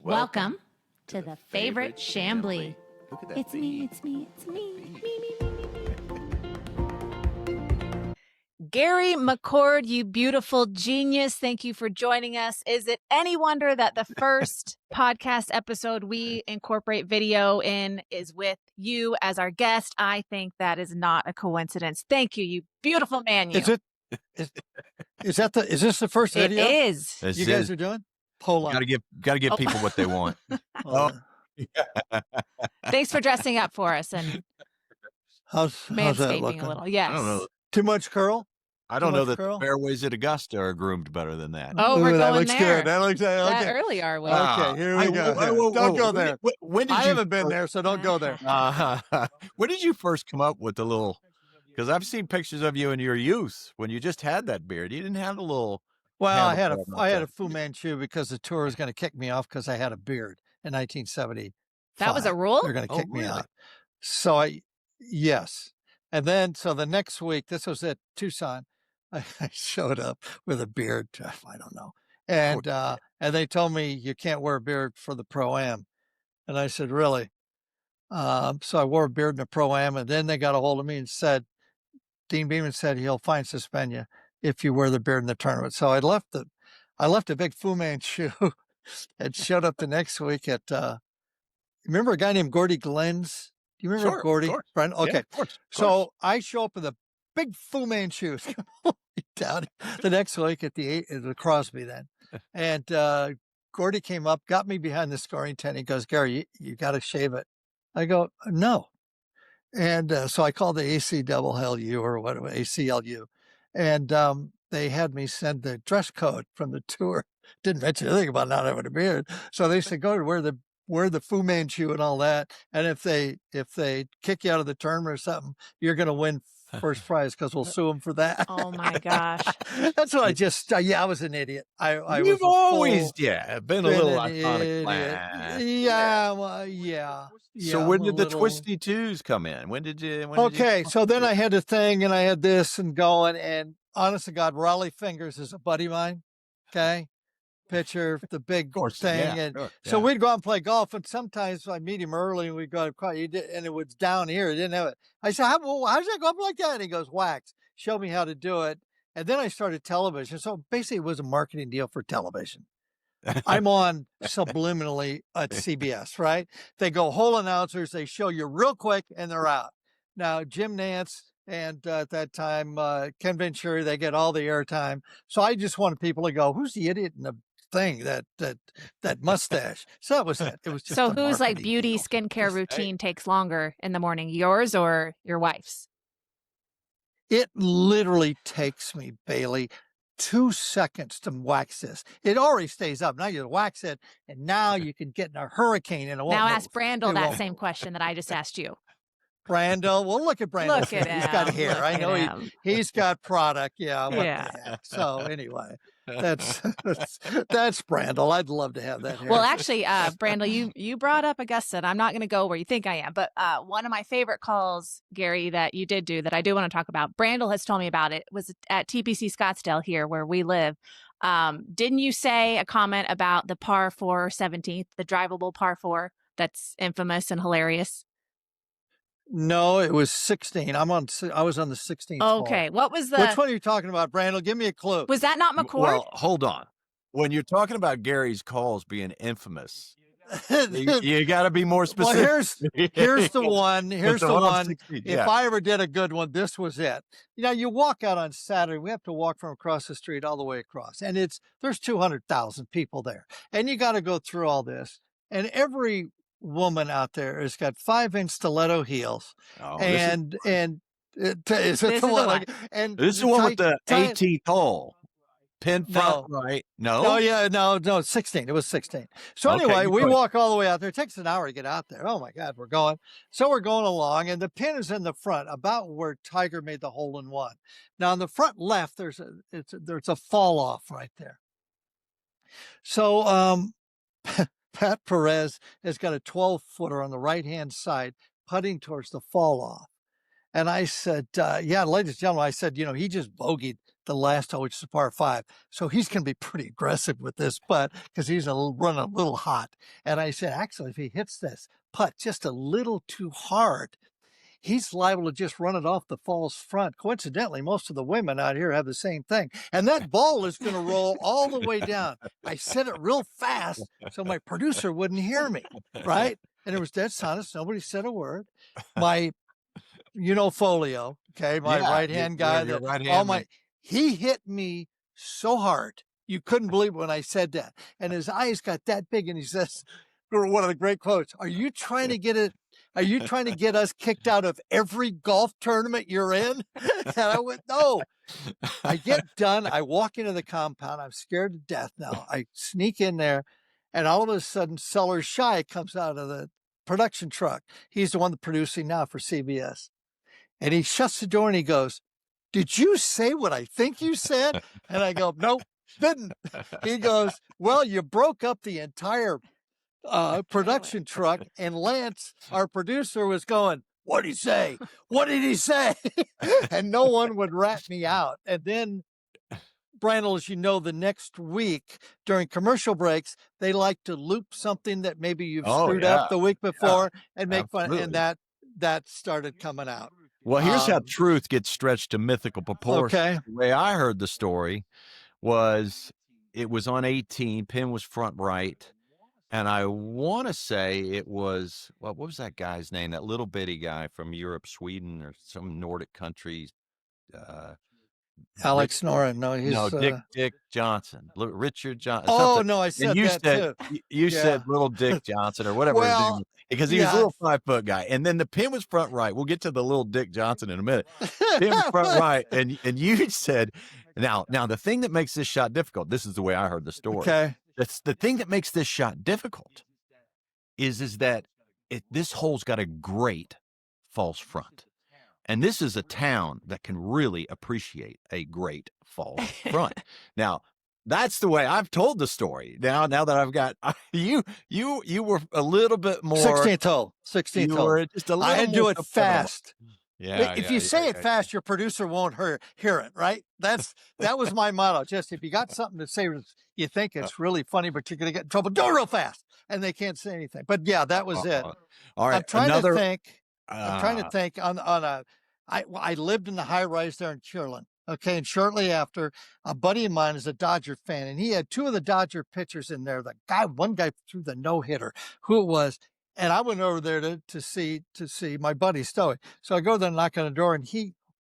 Welcome to the favorite Chamblee. It's me, it's me, it's me, me. Gary McCord, you beautiful genius. Thank you for joining us. Is it any wonder that the first podcast episode we incorporate video in is with you as our guest? I think that is not a coincidence. Thank you, you beautiful man. You. Is this the first video? It is. You guys are doing? Hold on. Gotta give people what they want. Thanks for dressing up for us and how's that looking? a little. Yes. I don't know. Too much curl? I don't know that the fairways at Augusta are groomed better than that. Oh, we're that going looks there. good. That looks good. Okay. That early are we? Okay, here we go. Don't go there. When did I you haven't been there, so don't go there. When did you first come up with the little? Because I've seen pictures of you in your youth when you just had that beard. You didn't have a little. Well, I had a Fu Manchu because the tour was going to kick me off because I had a beard in 1970. That was a rule? They're going to kick me out. So yes. And then, so the next week, this was at Tucson, I showed up with a beard. I don't know. And they told me you can't wear a beard for the Pro-Am. And I said, really? So I wore a beard in the Pro-Am, and then they got a hold of me and said, Dean Beeman said he'll fine suspend you if you wear the beard in the tournament. So I left a big Fu Manchu and showed up the next week at, remember a guy named Gordy Glenn's? Do you remember Gordy? Friend? Okay. Yeah, of course. So I show up with a big Fu Manchu down the next week at the Crosby then. And Gordy came up, got me behind the scoring tent. He goes, Gary, you got to shave it. I go, no. And so I called the ACLU or whatever, ACLU. And they had me send the dress code from the tour. Didn't mention anything about not having a beard. So they said, go to wear the Fu Manchu and all that. And if they kick you out of the tournament or something, you're going to win first prize because we'll sue them for that. Oh my gosh. That's what I just, I was an idiot. You've always been a little iconic. Yeah. So when did the Twisty Twos come in? When did you? So then I had a thing and I had this and going, and honest to God, Raleigh Fingers is a buddy of mine. Okay. Pitcher, the big thing. Yeah, and sure, so we'd go out and play golf, and sometimes I'd meet him early and we'd go, and it was down here. He didn't have it. I said, how's that go up like that? And he goes, wax. Show me how to do it. And then I started television. So basically it was a marketing deal for television. I'm on subliminally at CBS, right? They go whole announcers. They show you real quick and they're out. Now, Jim Nance and at that time, Ken Venturi, they get all the airtime. So I just wanted people to go, who's the idiot in the thing, that mustache? So that was it. It was just so whose like beauty skincare routine takes longer in the morning, yours or your wife's? It literally takes me, Bailey, 2 seconds to wax this. It already stays up. Now you wax it, and now you can get in a hurricane and it won't Now move. ask Brandel that same question that I just asked you. Brandel, well, look at Brandel. Look at him. He's got hair. I know he's got product. Yeah. What Yeah. the heck? So anyway, that's Brandel. I'd love to have that hair. Well, actually, Brandel, you brought up Augusta, and I'm not going to go where you think I am, but one of my favorite calls, Gary, that you did do that I do want to talk about, Brandel has told me about it, was at TPC Scottsdale here where we live. Didn't you say a comment about the par 4 17th, the drivable par 4 that's infamous and hilarious? No, it was 16. I was on the 16th. Okay. Hole. What was the? Which one are you talking about, Brandel? Give me a clue. Was that not McCord? Well, hold on. When you're talking about Gary's calls being infamous, you got to be more specific. Well, here's the one. Here's the one. 16, if I ever did a good one, this was it. You know, you walk out on Saturday. We have to walk from across the street all the way across, and there's 200,000 people there, and you got to go through all this, and every woman out there has got 5-inch stiletto heels, and this is the one with the 18th hole. Pin front right. No, 16. It was 16. So anyway, we walk all the way out there. It takes an hour to get out there. Oh my God, we're going. So we're going along, and the pin is in the front, about where Tiger made the hole in one. Now on the front left, there's a fall off right there. So Pat Perez has got a 12-footer on the right-hand side, putting towards the fall off. And I said, yeah, ladies and gentlemen, I said, he just bogeyed the last hole, which is a par 5. So he's going to be pretty aggressive with this putt because he's running a little hot. And I said, actually, if he hits this putt just a little too hard, he's liable to just run it off the false front. Coincidentally, most of the women out here have the same thing. And that ball is going to roll all the way down. I said it real fast so my producer wouldn't hear me, right? And it was dead silence. Nobody said a word. My, Folio, okay, my right-hand guy. He hit me so hard. You couldn't believe it when I said that. And his eyes got that big, and he says, one of the great quotes, Are you trying to get us kicked out of every golf tournament you're in? And I went, no. I get done. I walk into the compound. I'm scared to death now. I sneak in there, and all of a sudden, Sellers Shy comes out of the production truck. He's the one that's producing now for CBS. And he shuts the door and he goes, did you say what I think you said? And I go, nope, didn't. He goes, well, you broke up the entire production truck, and Lance, our producer, was going, what did he say? What did he say? And no one would rat me out. And then, Brandel, as you know, the next week during commercial breaks, they like to loop something that maybe you've screwed up the week before and make fun. And that started coming out. Well, here's how truth gets stretched to mythical proportions. Okay. The way I heard the story was it was on 18, pin was front right. And I want to say it was, what was that guy's name? That little bitty guy from Europe, Sweden, or some Nordic countries. Alex Noren. No, he's Dick Johnson, Richard Johnson. Oh, no, I said that too. You said little Dick Johnson or whatever his name was, because he was a little 5-foot guy. And then the pin was front right. We'll get to the little Dick Johnson in a minute. Pin was front right. And you said, now the thing that makes this shot difficult, this is the way I heard the story. Okay. That's the thing that makes this shot difficult is that this hole's got a great false front. And this is a town that can really appreciate a great false front. Now, that's the way I've told the story. Now that I've got you were a little bit more 16th hole. Just a little I had to do it fast. Yeah. If you say it fast, your producer won't hear it, right? That was my motto. Just if you got something to say, you think it's really funny, but you're going to get in trouble, do it real fast. And they can't say anything. But yeah, that was it. All right. I'm trying to think I lived in the high rise there in Kierland. Okay. And shortly after, a buddy of mine is a Dodger fan, and he had 2 of the Dodger pitchers in there. One guy threw the no-hitter, who it was. And I went over there to see my buddy Stoey. So I go there and knock on the door, and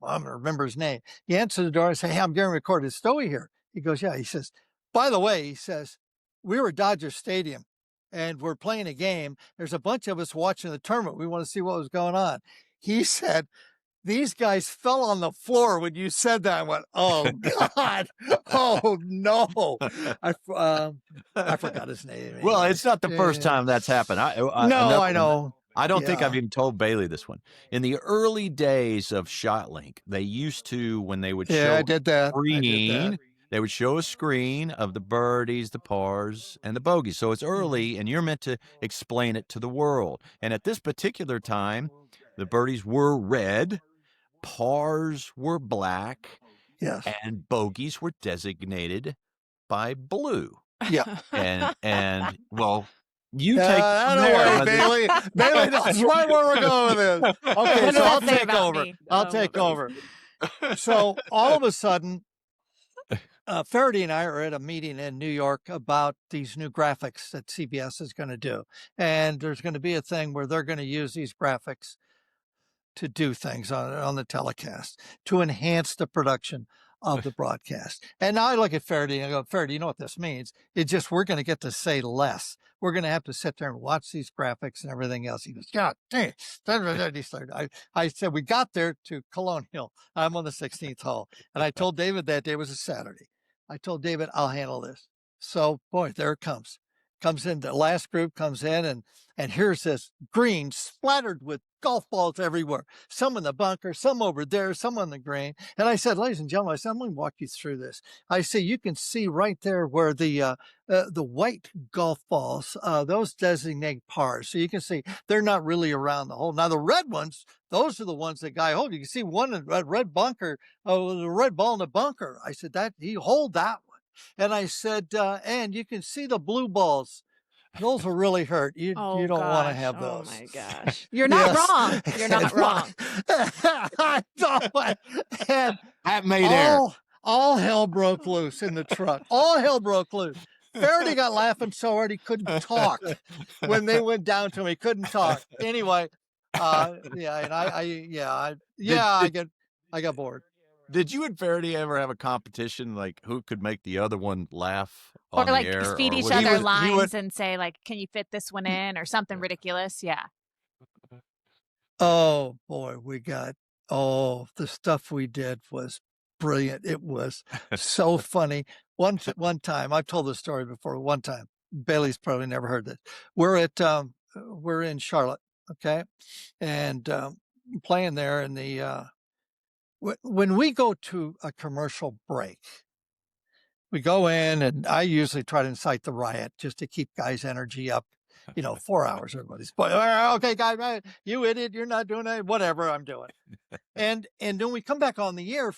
I don't remember his name. He answers the door and I say, hey, I'm Gary McCord. Is Stoey here? He goes, yeah. He says, by the way, he says, we were at Dodger Stadium and we're playing a game. There's a bunch of us watching the tournament. We want to see what was going on. He said, these guys fell on the floor when you said that. I went, oh, God. Oh, no. I forgot his name. Well, it's not the first time that's happened. I know. I don't think I've even told Bailey this one. In the early days of ShotLink, they used to, when they would show a screen, they would show a screen of the birdies, the pars, and the bogeys. So it's early, and you're meant to explain it to the world. And at this particular time, the birdies were red, pars were black, and bogeys were designated by blue. Yeah. And well, you take that away, Bailey. Bailey, that's right where we're going with this. Okay, so I'll take over. So all of a sudden, Feherty and I are at a meeting in New York about these new graphics that CBS is going to do. And there's going to be a thing where they're going to use these graphics to do things on the telecast to enhance the production of the broadcast. And now I look at Feherty and I go, Feherty, you know what this means? It's just we're going to get to say less. We're going to have to sit there and watch these graphics and everything else. He goes, God dang. I said, we got there to Colonial. I'm on the 16th hole. And I told David that day was a Saturday. I told David, I'll handle this. So, boy, there it comes. comes in, the last group comes in, and here's this green splattered with golf balls everywhere. Some in the bunker, some over there, some on the green. And I said, ladies and gentlemen, I said, I'm going to walk you through this. I say, you can see right there where the white golf balls, those designate pars. So you can see they're not really around the hole. Now the red ones, those are the ones that guy hold. You can see one in a red bunker, the red ball in the bunker. I said, that he hold that one. And I said, and you can see the blue balls. Those will really hurt. You don't want to have those. Oh my gosh. You're not wrong. You're not wrong. I know. And that made air. All hell broke loose in the truck. All hell broke loose. Feherty got laughing so hard he couldn't talk. When they went down to him, he couldn't talk. Anyway, and I got bored. Did you and Feherty ever have a competition, like who could make the other one laugh on Or like the air? feed each other lines and say like, can you fit this one in or something ridiculous? Yeah. Oh boy, the stuff we did was brilliant. It was so funny. One time, I've told this story before. One time, Bailey's probably never heard this. We're in Charlotte, okay, and playing there in the. When we go to a commercial break, we go in, and I usually try to incite the riot just to keep guys' energy up. 4 hours, everybody's, okay, guys, you idiot, you're not doing it, whatever I'm doing. And when we come back on the air,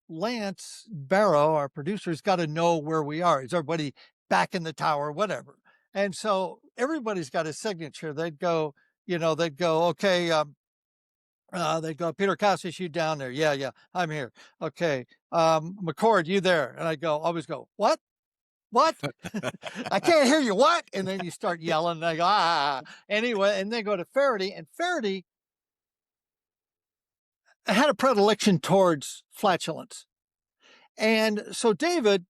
Lance Barrow, our producer's got to know where we are. Is everybody back in the tower, whatever? And so everybody's got a signature. They'd go, okay, they go, Peter Costas, you down there? Yeah, I'm here. Okay. McCord, you there? And I always go, what? I can't hear you. What? And then you start yelling. And I go, Anyway, and they go to Feherty, and Feherty had a predilection towards flatulence. And so David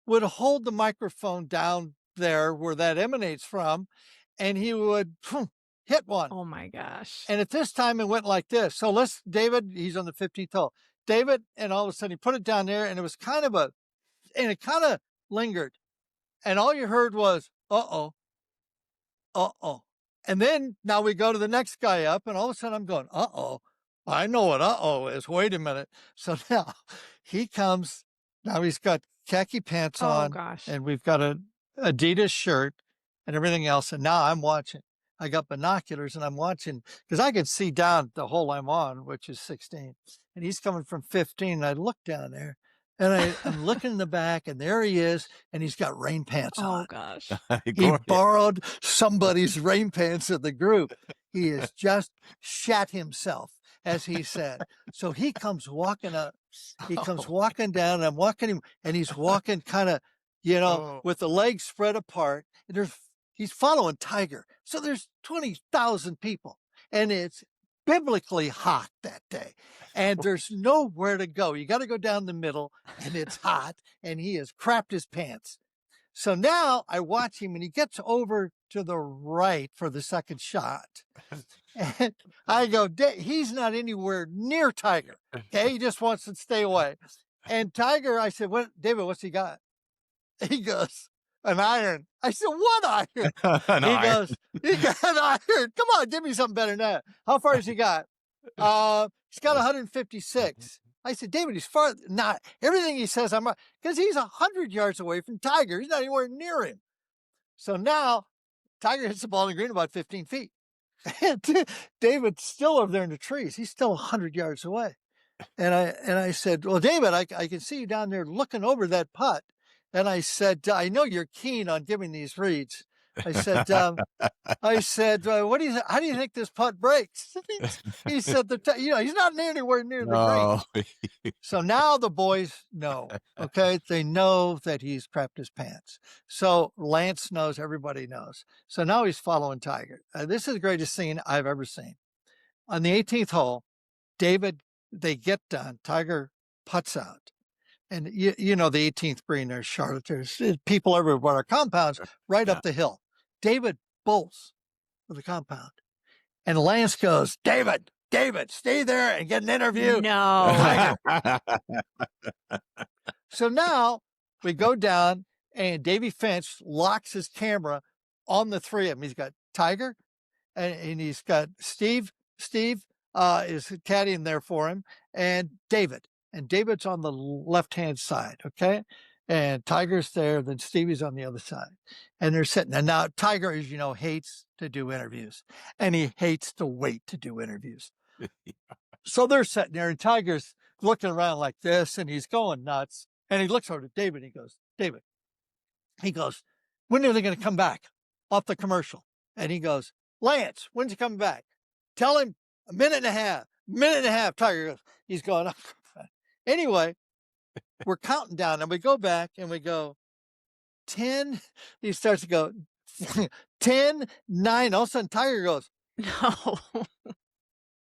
would hold the microphone down there where that emanates from, and he would hit one. Oh my gosh. And at this time it went like this. So David, he's on the 15th hole. David, and all of a sudden he put it down there, and it was kind of lingered. And all you heard was, uh-oh. And then now we go to the next guy up, and all of a sudden I'm going, uh-oh. I know what uh-oh is. Wait a minute. So now he comes. Now he's got khaki pants on. Oh gosh. And we've got an Adidas shirt and everything else. And now I'm watching. I got binoculars, and I'm watching because I could see down the hole I'm on, which is 16. And he's coming from 15. And I look down there, and I'm looking in the back, and there he is, and he's got rain pants on. Oh gosh. He borrowed somebody's rain pants in the group. He has just shat himself, as he said. So he comes walking up. He comes walking down, and I'm walking him, and he's walking kind of, with the legs spread apart. And he's following Tiger. So there's 20,000 people, and it's biblically hot that day, and there's nowhere to go. You got to go down the middle, and it's hot, and he has crapped his pants. So now I watch him, and he gets over to the right for the second shot. And I go, he's not anywhere near Tiger. Okay. He just wants to stay away. And Tiger, I said, David, what's he got? He goes, an iron. I said, what iron? Goes, he got an iron. Come on, give me something better than that. How far has he got? He's got 156. I said, David, he's far. Not everything he says, I'm right. Because he's 100 yards away from Tiger. He's not anywhere near him. So now Tiger hits the ball in the green about 15 feet. And David's still over there in the trees. He's still 100 yards away. And I said, well, David, I can see you down there looking over that putt. And I said, I know you're keen on giving these reads. I said, how do you think this putt breaks? He said, he's not anywhere near the green. So now the boys know, okay? They know that he's crapped his pants. So Lance knows, everybody knows. So now he's following Tiger. This is the greatest scene I've ever seen. On the 18th hole, David, they get done. Tiger putts out. And the 18th green, there's Charlotte, there's people everywhere, our compounds right up the hill. David bolts for the compound. And Lance goes, David, stay there and get an interview. No. So now we go down, and Davy Finch locks his camera on the three of them. He's got Tiger, and he's got Steve. Steve is caddying there for him, and David. And David's on the left-hand side, okay? And Tiger's there, then Stevie's on the other side. And they're sitting there. Now, Tiger, as you know, hates to do interviews, and he hates to wait to do interviews. So they're sitting there, and Tiger's looking around like this, and he's going nuts. And he looks over to David, and he goes, David, he goes, when are they going to come back off the commercial? And he goes, Lance, when's he coming back? Tell him a minute and a half. Tiger goes, he's going, oh. Anyway, we're counting down, and we go back, and we go, 10. He starts to go, 10, 9. All of a sudden, Tiger goes, No.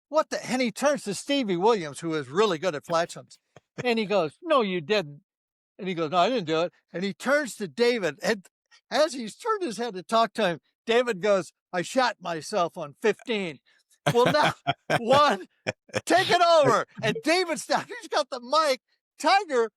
what the? And he turns to Stevie Williams, who is really good at flatulence. And he goes, no, you didn't. And he goes, no, I didn't do it. And he turns to David. And as he's turned his head to talk to him, David goes, I shot myself on 15. Well, now, one, take it over. And David's down. He's got the mic. Tiger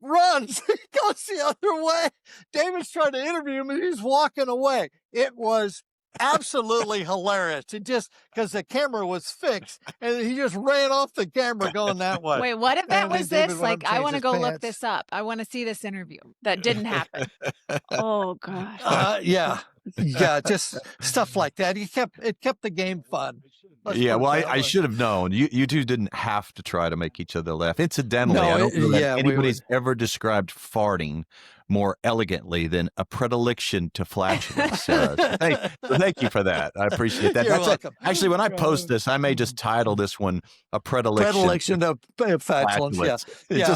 runs. He goes the other way. David's trying to interview him, and he's walking away. It was absolutely hilarious. It just, because the camera was fixed, and he just ran off the camera going that way. Wait, what if that And was then this? David went up Like, and I changed want to his go look pants. this up. I want to see this interview. That didn't happen. Oh, gosh. Yeah. Just stuff like that. It kept the game fun. Let's Yeah, put it well, that I way. should have known. You two didn't have to try to make each other laugh. Incidentally, No, I don't know that yeah, we anybody's ever described farting more elegantly than a predilection to flatulence. Thank you for that. I appreciate that. You're That's welcome. actually, when I post this, I may just title this one a predilection Predilection of flatulence. Yeah.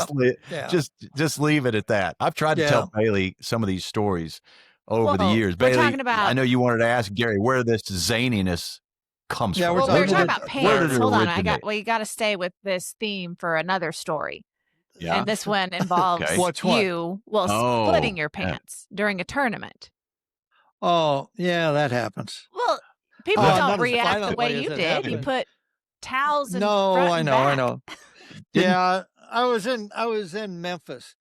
Yeah. Just leave it at that. I've tried to tell Bailey some of these stories over the Well, years. we're Bailey, talking about- I know you wanted to ask Gary where this zaniness comes Yeah, from. we're Well, we were talking talking about- about where did pants. it Hold on. originate? We got to stay with this theme for another story. Yeah. And this one involves Okay. Which one? you, Oh, splitting your yeah. pants during a tournament. Oh, yeah, that happens. Well, people not don't as react the violently way as you it did. You happened. put towels in No, front I and know, I back. know. Yeah, I was in Memphis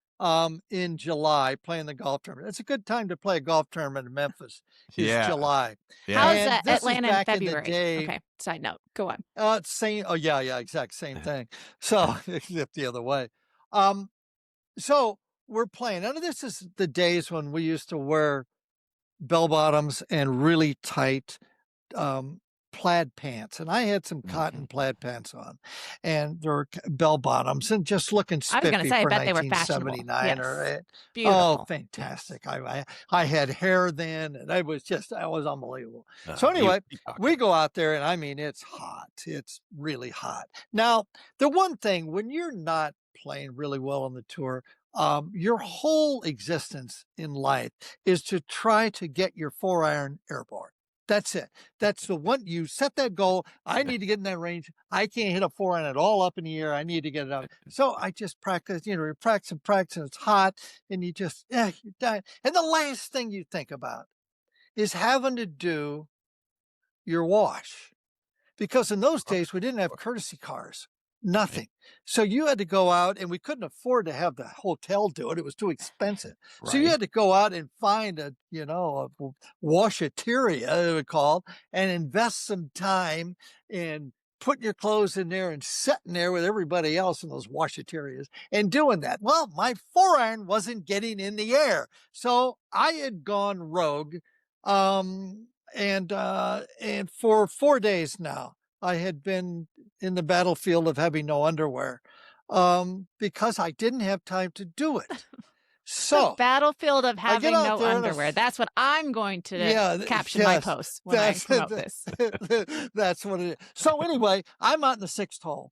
in July playing the golf tournament. It's a good time to play a golf tournament in Memphis. It's Yeah. July. Yeah. How's And this is Atlanta in back in the February? day- Okay, side note. Go on. Same. Oh, yeah, exact same thing. So except the other way. So we're playing. And this is the days when we used to wear bell bottoms and really tight plaid pants. And I had some cotton plaid pants on, and there were bell bottoms, and just looking I was spiffy gonna say, I for bet they were fashionable. 1979 or Yes. oh, Beautiful. fantastic. I had hair then, and I was unbelievable. So You anyway, peacock. we go out there, and I mean, it's hot. It's really hot. Now, the one thing, when you're not playing really well on the tour, your whole existence in life is to try to get your 4-iron airborne. That's it. That's the one. You set that goal. I need to get in that range. I can't hit a 4-iron at all up in the air. I need to get it out. So I just practice, you practice and practice, and it's hot, and you just, you're dying. And the last thing you think about is having to do your wash. Because in those days, we didn't have courtesy cars. Nothing. So you had to go out, and we couldn't afford to have the hotel do it. It was too expensive. So you Right. had to go out and find a washateria, it would call, and invest some time in putting your clothes in there and sitting there with everybody else in those washaterias and doing that. Well, my 4-iron wasn't getting in the air. So I had gone rogue. And for 4 days now, I had been in the battlefield of having no underwear, because I didn't have time to do it. The So battlefield of having out no there and underwear. That's what I'm going to caption my yes, post when I promote this. that's what it is. So anyway, I'm out in the 6th hole,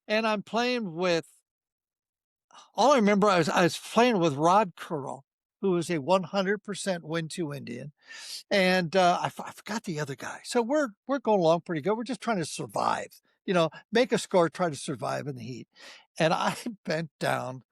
and I'm playing with. All I remember, I was playing with Rod Curl, who is a 100% win-to Indian, and I forgot the other guy. So we're going along pretty good. We're just trying to survive, make a score, try to survive in the heat. And I bent down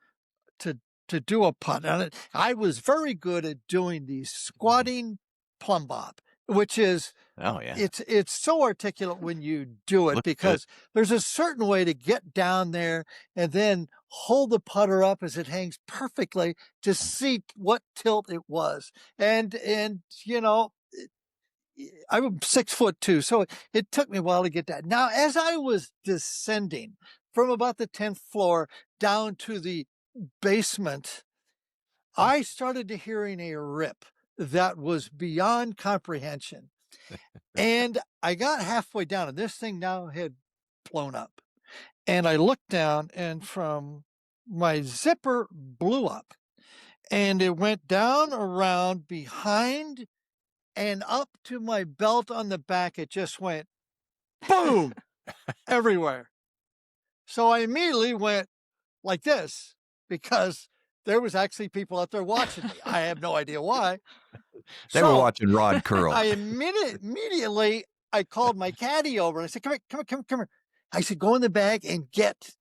to do a putt. And I was very good at doing the squatting plumb bob, which is Oh, yeah. it's so articulate when you do it, Looks good. because there's a certain way to get down there and then hold the putter up as it hangs perfectly to see what tilt it was. And you know, I'm 6'2", so it took me a while to get that. Now, as I was descending from about the 10th floor down to the basement, I started to hearing a rip that was beyond comprehension. And I got halfway down, and this thing now had blown up. And I looked down, and from my zipper blew up, and it went down around behind and up to my belt on the back. It just went boom everywhere. So I immediately went like this because there was actually people out there watching me. I have no idea why. They were watching Rod curl. I immediately I called my caddy over and I said, come here. I said, go in the bag and get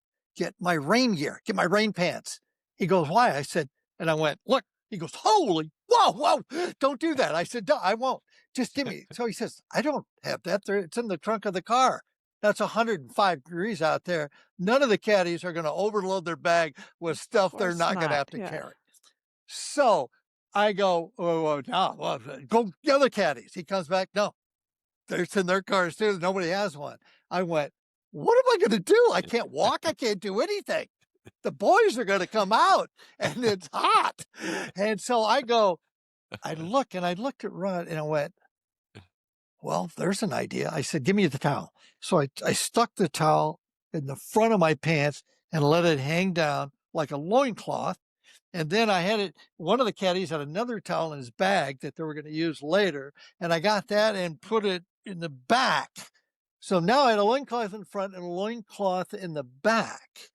my rain gear, get my rain pants. He goes, why? I said, and I went, look. He goes, holy, whoa, don't do that. I said, no, I won't. Just give me. So he says, I don't have that. It's in the trunk of the car. That's 105 degrees out there. None of the caddies are going to overload their bag with stuff they're not going to have to carry. So I go, no, go the other caddies. He comes back. No, it's in their cars too. Nobody has one. I went, what am I going to do? I can't walk. I can't do anything. The boys are going to come out and it's hot. And so I looked at Rod and I went, well, there's an idea. I said, give me the towel. So I stuck the towel in the front of my pants and let it hang down like a loincloth. And then I had one of the caddies had another towel in his bag that they were going to use later. And I got that and put it in the back. So now I had a loincloth in front and a loincloth in the back.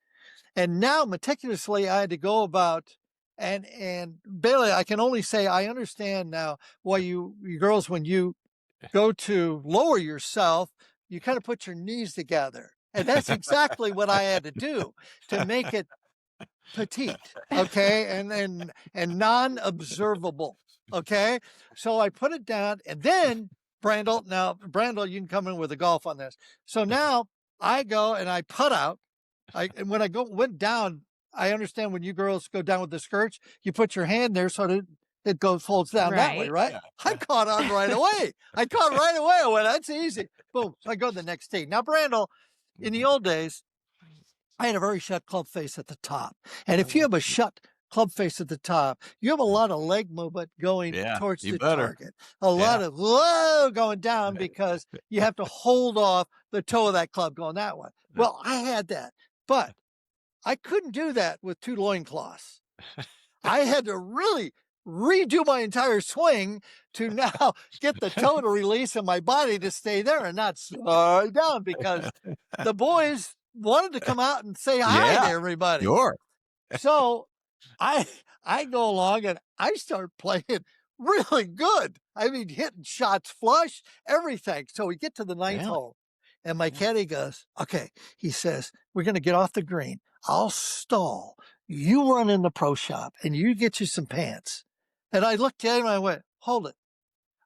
And now meticulously I had to go about, and Bailey, I can only say I understand now why you girls, when you go to lower yourself, you kind of put your knees together. And that's exactly what I had to do to make it petite, okay, and non-observable, okay? So I put it down, and then Brandel, you can come in with a golf on this. So now I go and I putt out. And when I went down, I understand when you girls go down with the skirts, you put your hand there so that it folds down that way, right? Yeah. I caught on right away. I went, that's easy. Boom. So I go to the next tee. Now, Brandel, in the old days, I had a very shut club face at the top. And if you have a shut club face at the top, you have a lot of leg movement going towards the target. A lot of going down because you have to hold off the toe of that club going that way. Well, I had that. But I couldn't do that with two loincloths. I had to really redo my entire swing to now get the toe to release and my body to stay there and not slide down because the boys wanted to come out and say hi to everybody. Sure. So I go along and I start playing really good. I mean, hitting shots flush, everything. So we get to the ninth hole. And my caddy goes, okay, he says, we're going to get off the green. I'll stall. You run in the pro shop and you get you some pants. And I looked at him and I went, hold it.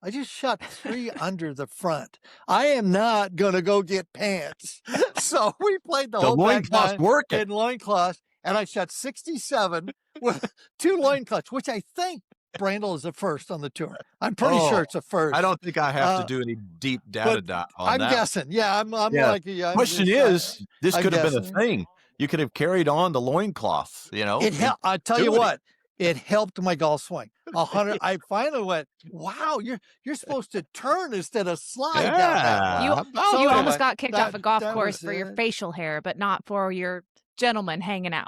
I just shot 3 under the front. I am not going to go get pants. So we played the whole back nine in loincloths. And I shot 67 with 2 loincloths, which I think Brandel is the first on the tour. I'm pretty sure it's a first. I don't think I have to do any deep data on that. I'm guessing. Yeah, I'm like, question is, this could have been a thing. You could have carried on the loincloth, you know. I tell you what, it helped my golf swing. 100. I finally went, wow, you're supposed to turn instead of slide down that way. You almost got kicked off a golf course for your facial hair, but not for your gentleman hanging out.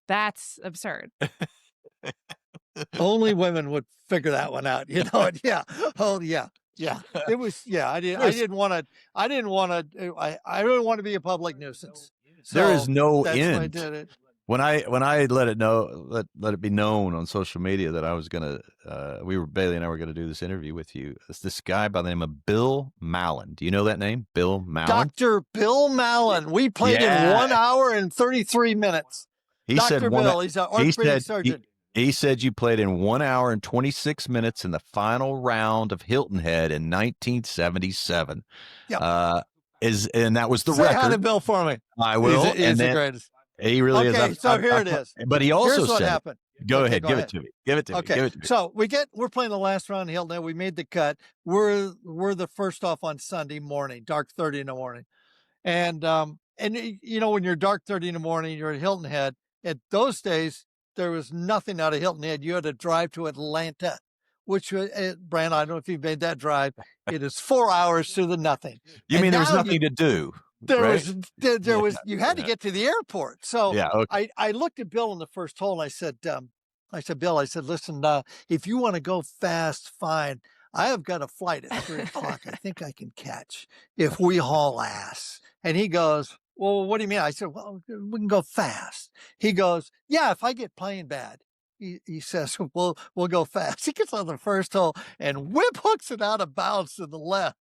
That's absurd. Only women would figure that one out, you know. Yeah. Oh, yeah. Yeah. It was. Yeah. I didn't want to be a public nuisance. So there is no that's end. Why I did it. When I let it be known on social media that I was gonna, Bailey and I were gonna do this interview with you. It's this guy by the name of Bill Mallon. Do you know that name, Bill Mallon? Dr. Bill Mallon. We played in 1 hour and 33 minutes. He Dr. said Bill. He's an orthopedic surgeon. He said you played in 1 hour and 26 minutes in the final round of Hilton Head in 1977. Yep. And that was the Say record. hi to Bill for me. I will. He's the greatest. He really is. Okay, so here it is. But he also Here's what said, happened. Go ahead. Give it to me. Give it to me. Okay. Give it to me. So we're playing the last round in Hilton Head. We made the cut. We're the first off on Sunday morning, dark 30 in the morning. And you know, when you're dark 30 in the morning, you're at Hilton Head. At those days, there was nothing out of Hilton Head. You had to drive to Atlanta, which was, Brand, I don't know if you've made that drive. It is 4 hours to the nothing. You mean there was nothing to do? There was, you had to get to the airport. So yeah, okay. I looked at Bill in the first hole and I said, Bill, listen, if you want to go fast, fine. I have got a flight at 3 o'clock. I think I can catch if we haul ass. And he goes, well, what do you mean? I said, well, we can go fast. He goes, yeah, if I get playing bad. He says, we'll go fast. He gets on the first hole and whip hooks it out of bounds to the left.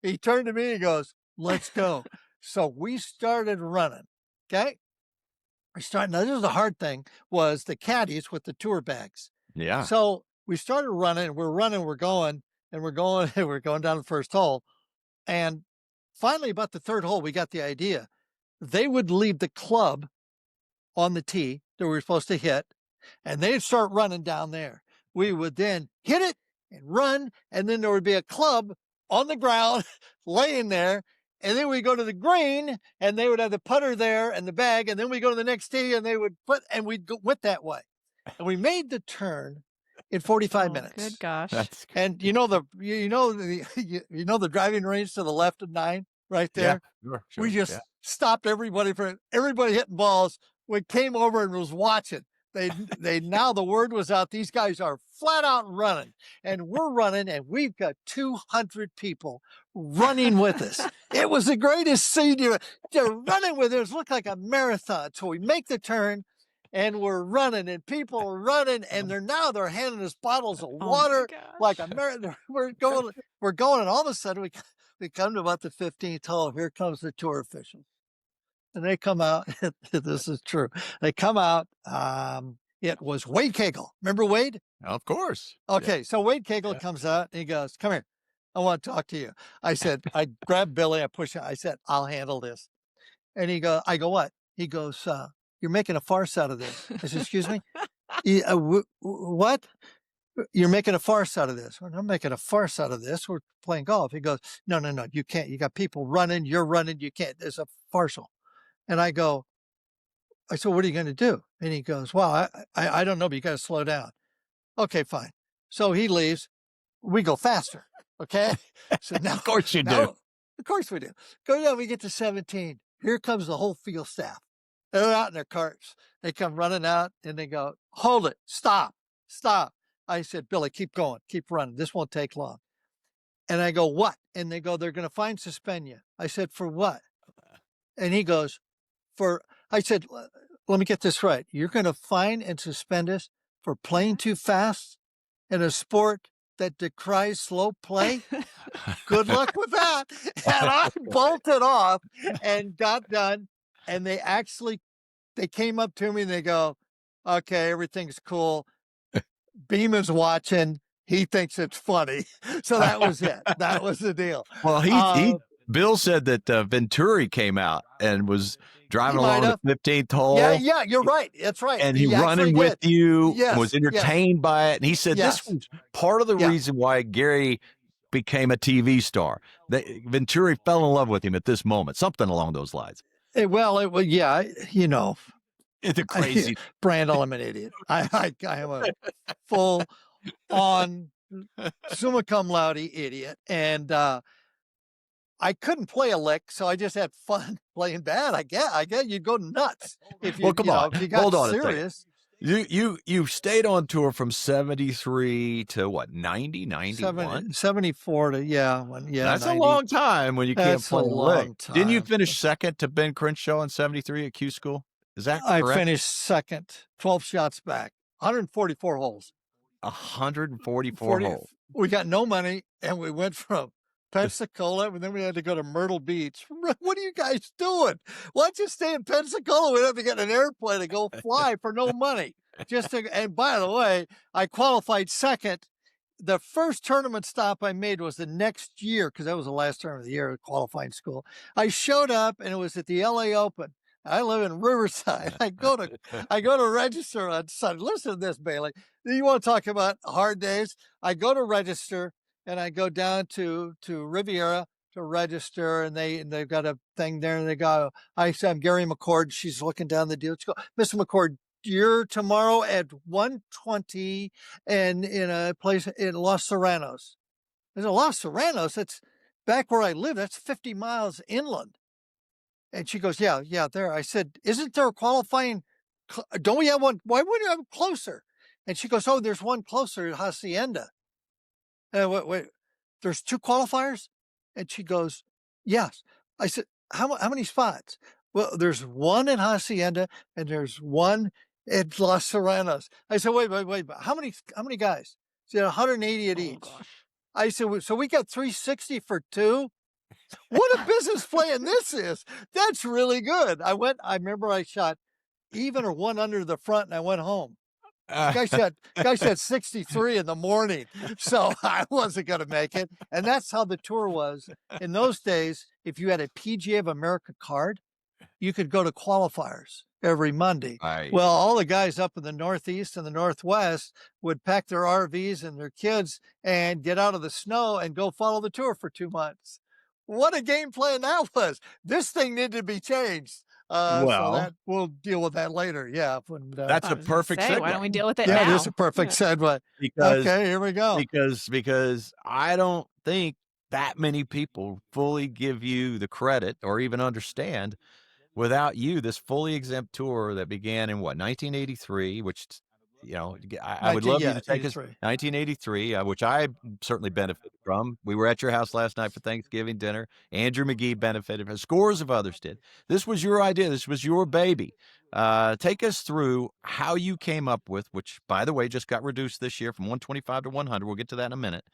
He turned to me and goes, let's go. So we started running. Okay. Now, this is the hard thing, was the caddies with the tour bags. Yeah. So we started running, we're going down the first hole. And finally, about the third hole, we got the idea. They would leave the club on the tee that we were supposed to hit, and they'd start running down there. We would then hit it and run, and then there would be a club on the ground laying there. And then we go to the green, and they would have the putter there and the bag, and then we go to the next tee, and they would went that way. And we made the turn in 45 minutes. Good gosh! And you know the driving range to the left of 9 right there. Yeah, sure, we just stopped everybody hitting balls. We came over and was watching. They now the word was out. These guys are flat out running, and we're running, and we've got 200 people running with us. It was the greatest scene. They're running with us. Looked like a marathon. So we make the turn, and we're running, and people are running, and they're handing us bottles of water like a marathon. We're going, and all of a sudden we come to about the 15th hole. Here comes the tour official. And they come out. This is true. They come out. It was Wade Cagle. Remember Wade? Of course. Okay. Yeah. So Wade Cagle comes out and he goes, come here. I want to talk to you. I said, I grabbed Billy. I pushed him. I said, I'll handle this. And I go, what? He goes, you're making a farce out of this. I said, excuse me? What? You're making a farce out of this. I'm making a farce out of this. We're playing golf. He goes, no, you can't. You got people running. You're running. You can't. There's a farcical. And I said, what are you going to do? And he goes, well, I don't know, but you got to slow down. Okay, fine. So he leaves. We go faster. Okay. So now, of course you do. Of course we do. Go down. We get to 17. Here comes the whole field staff. They're out in their carts. They come running out and they go, hold it. Stop. I said, Billy, keep going. Keep running. This won't take long. And I go, what? And they go, they're going to suspend you. I said, for what? And he goes, I said, let me get this right. You're going to fine and suspend us for playing too fast in a sport that decries slow play? Good luck with that. And I bolted off and got done. And they came up to me and they go, okay, everything's cool. Beeman's watching. He thinks it's funny. So that was it. That was the deal. Well, Bill said that Venturi came out and was driving along the 15th hole. Yeah, you're right. That's right. And he running with you and was entertained by it. And he said this was part of the reason why Gary became a TV star. That Venturi fell in love with him at this moment, something along those lines. You know. It's a crazy. Brandel, I'm an idiot. I am a full-on summa cum laude idiot. And I couldn't play a lick, so I just had fun playing bad. I guess you'd go nuts if you, come on. If you got Hold on serious. You stayed on tour from 73 to what, 90, 91? 74 to That's 90. a long time when you can't play a lick. Time. Didn't you finish second to Ben Crenshaw in 73 at Q School? Is that correct? I finished second, 12 shots back, 144 holes. 144 holes. We got no money, and we went from Pensacola, and then we had to go to Myrtle Beach. What are you guys doing? Why don't you stay in Pensacola? We'd have to get an airplane to go fly for no money. And by the way, I qualified second. The first tournament stop I made was the next year, because that was the last term of the year at qualifying school. I showed up, and it was at the LA Open. I live in Riverside. I go to register on Sunday. Listen to this, Bailey. You want to talk about hard days? I go to register and I go down to Riviera to register, and they've got a thing there, and I said, I'm Gary McCord. She's looking down the deal. She goes, Mr. McCord, you're tomorrow at 1:20 and in a place in Los Serranos. I said, Los Serranos? That's back where I live. That's 50 miles inland. And she goes, yeah, there. I said, isn't there a qualifying? Don't we have one? Why wouldn't you have it closer? And she goes, oh, there's one closer at Hacienda. And wait, there's 2 qualifiers? And she goes, yes. I said, how many spots? Well, there's one in Hacienda and there's one at Los Serranos. I said, wait, how many guys? She said 180 at each. Gosh. I said, so we got 360 for 2? What a business plan this is. That's really good. I remember I shot even or one under the front and I went home. Guy shot 63 in the morning. So I wasn't going to make it. And that's how the tour was. In those days, if you had a PGA of America card, you could go to qualifiers every Monday. Right. Well, all the guys up in the Northeast and the Northwest would pack their RVs and their kids and get out of the snow and go follow the tour for 2 months. What a game plan that was. This thing needed to be changed. So that we'll deal with that later. Yeah. That's a perfect segue. Why don't we deal with it now? now? It is a perfect segue. Okay, here we go. Because I don't think that many people fully give you the credit or even understand without you, this fully exempt tour that began in 1983, which, I would love you to take us 1983, which I certainly benefited from. We were at your house last night for Thanksgiving dinner. Andrew McGee benefited from, scores of others did. This was your idea. This was your baby. Take us through how you came up with, which by the way, just got reduced this year from 125 to 100. We'll get to that in a minute,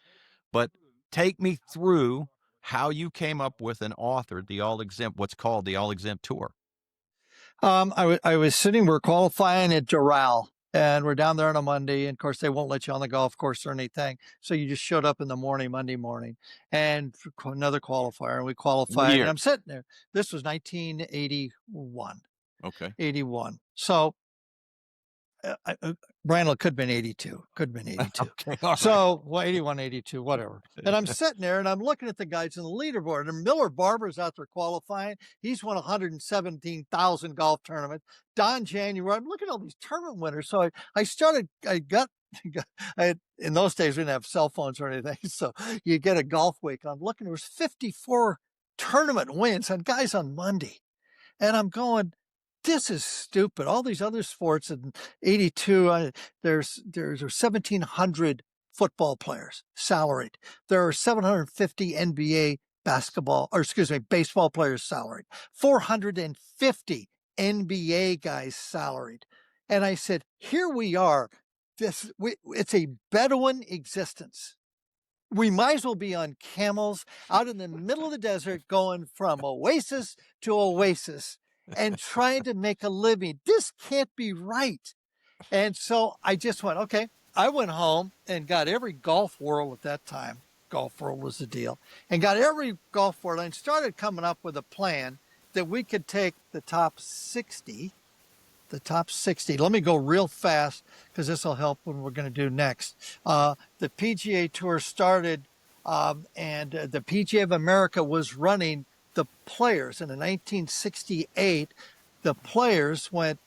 but take me through how you came up with and authored the all-exempt, what's called the all-exempt tour. I was sitting, we're qualifying at Doral, and we're down there on a Monday. And of course, they won't let you on the golf course or anything. So you just showed up in the morning, Monday morning, and another qualifier, and we qualified. And I'm sitting there. This was 1981. Okay. 81. So Brandel could have been 82. Okay, all right. So, 81, 82, whatever. And I'm sitting there and I'm looking at the guys in the leaderboard. And Miller Barber's out there qualifying. He's won 117,000 golf tournaments. Don January, I'm looking at all these tournament winners. So in those days, we didn't have cell phones or anything. So you get a golf week. I'm looking, there was 54 tournament wins on guys on Monday. And I'm going, this is stupid. All these other sports in 82, there's 1,700 football players salaried. There are 750 NBA baseball players salaried. 450 NBA guys salaried. And I said, here we are. It's a Bedouin existence. We might as well be on camels out in the middle of the desert going from oasis to oasis and trying to make a living. This can't be right. And so I just went, okay. I went home and got every Golf World at that time. Golf World was the deal. And got every Golf World and started coming up with a plan that we could take the top 60. Let me go real fast because this will help when we're going to do next. The PGA Tour started and the PGA of America was running the players. And in 1968, the players went,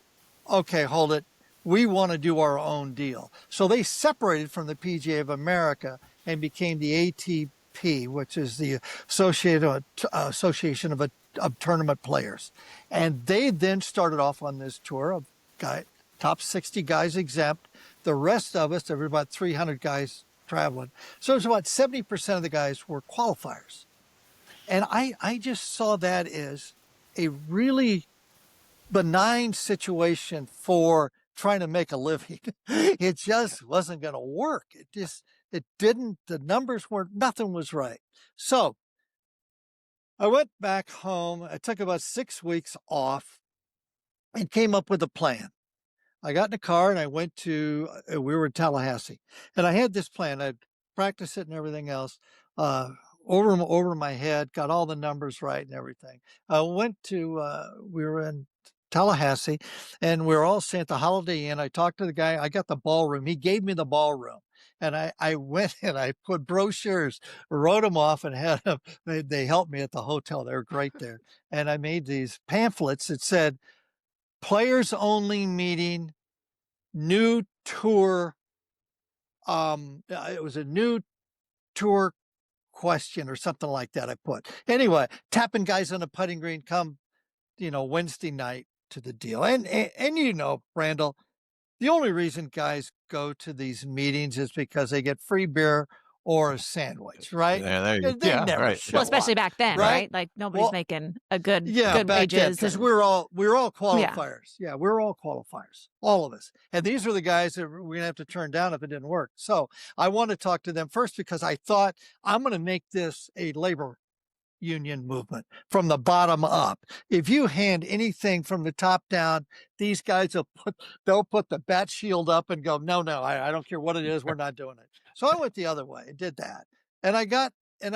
okay, hold it. We want to do our own deal. So they separated from the PGA of America and became the ATP, which is the Association of Tournament Players. And they then started off on this tour of top 60 guys exempt. The rest of us, there were about 300 guys traveling. So it was about 70% of the guys were qualifiers. And I just saw that as a really benign situation for trying to make a living. It just wasn't going to work. It didn't, the numbers weren't, nothing was right. So I went back home. I took about 6 weeks off and came up with a plan. I got in a car and I went to, we were in Tallahassee, and I had this plan. I'd practice it and everything else. Over my head, got all the numbers right and everything. I went to, we were in Tallahassee, and we were all staying at the Holiday Inn. I talked to the guy. I got the ballroom. He gave me the ballroom. And I went and I put brochures, wrote them off, and had them. They helped me at the hotel. They were great there. And I made these pamphlets that said, players only meeting, new tour. It was a new tour question or something like that. I put anyway, tapping guys on the putting green come, Wednesday night to the deal. And Randall, the only reason guys go to these meetings is because they get free beer or a sandwich, right? They never right. show Well, especially up, back then, right? Like nobody's making a good wages. Because we're all qualifiers. Yeah, we're all qualifiers, all of us. And these are the guys that we're gonna have to turn down if it didn't work. So I want to talk to them first because I thought I'm going to make this a labor union movement from the bottom up. If you hand anything from the top down, these guys they'll put the bat shield up and go, no, I don't care what it is, we're not doing it. So I went the other way and did that. And I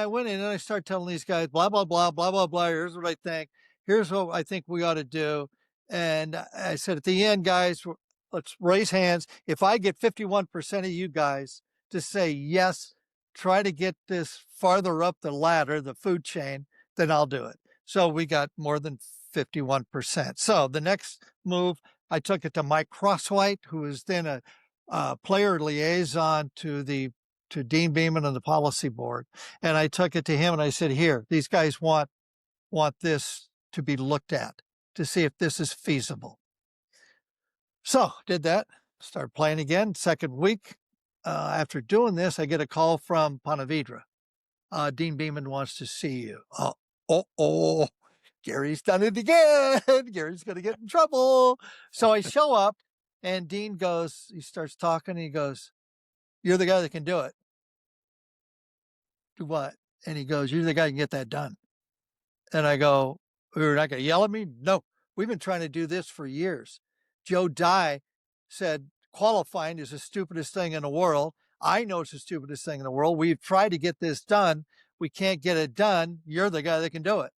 went in and I started telling these guys, blah, blah, blah, blah, blah, blah. Here's what I think. Here's what I think we ought to do. And I said, at the end, guys, let's raise hands. If I get 51% of you guys to say yes, try to get this farther up the ladder, the food chain, then I'll do it. So we got more than 51%. So the next move, I took it to Mike Crosswhite, who was then a player liaison to Dean Beeman and the policy board. And I took it to him and I said, here, these guys want this to be looked at to see if this is feasible. So did that, started playing again, second week. After doing this, I get a call from Ponte Vedra. Dean Beeman wants to see you. Gary's done it again. Gary's going to get in trouble. So I show up and Dean he starts talking. And he goes, you're the guy that can do it. Do what? And he goes, you're the guy who can get that done. And I go, you're not going to yell at me? No, we've been trying to do this for years. Joe Dye said, qualifying is the stupidest thing in the world. I know it's the stupidest thing in the world. We've tried to get this done. We can't get it done. You're the guy that can do it.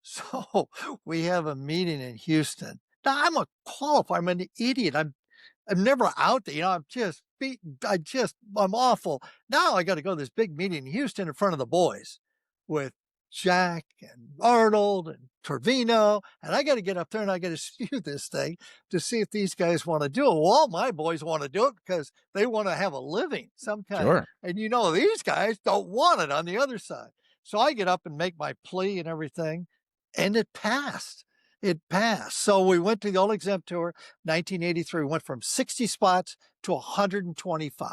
So we have a meeting in Houston. Now I'm a qualifier. I'm an idiot. I'm never out there. I'm just beaten. I'm awful. Now I got to go to this big meeting in Houston in front of the boys with Jack and Arnold and Trevino, and I got to get up there and I got to spew this thing to see if these guys want to do it. Well, all my boys want to do it because they want to have a living, some kind of, and these guys don't want it on the other side. So I get up and make my plea and everything, and it passed. It passed. So we went to the all-exempt tour, 1983. We went from 60 spots to 125.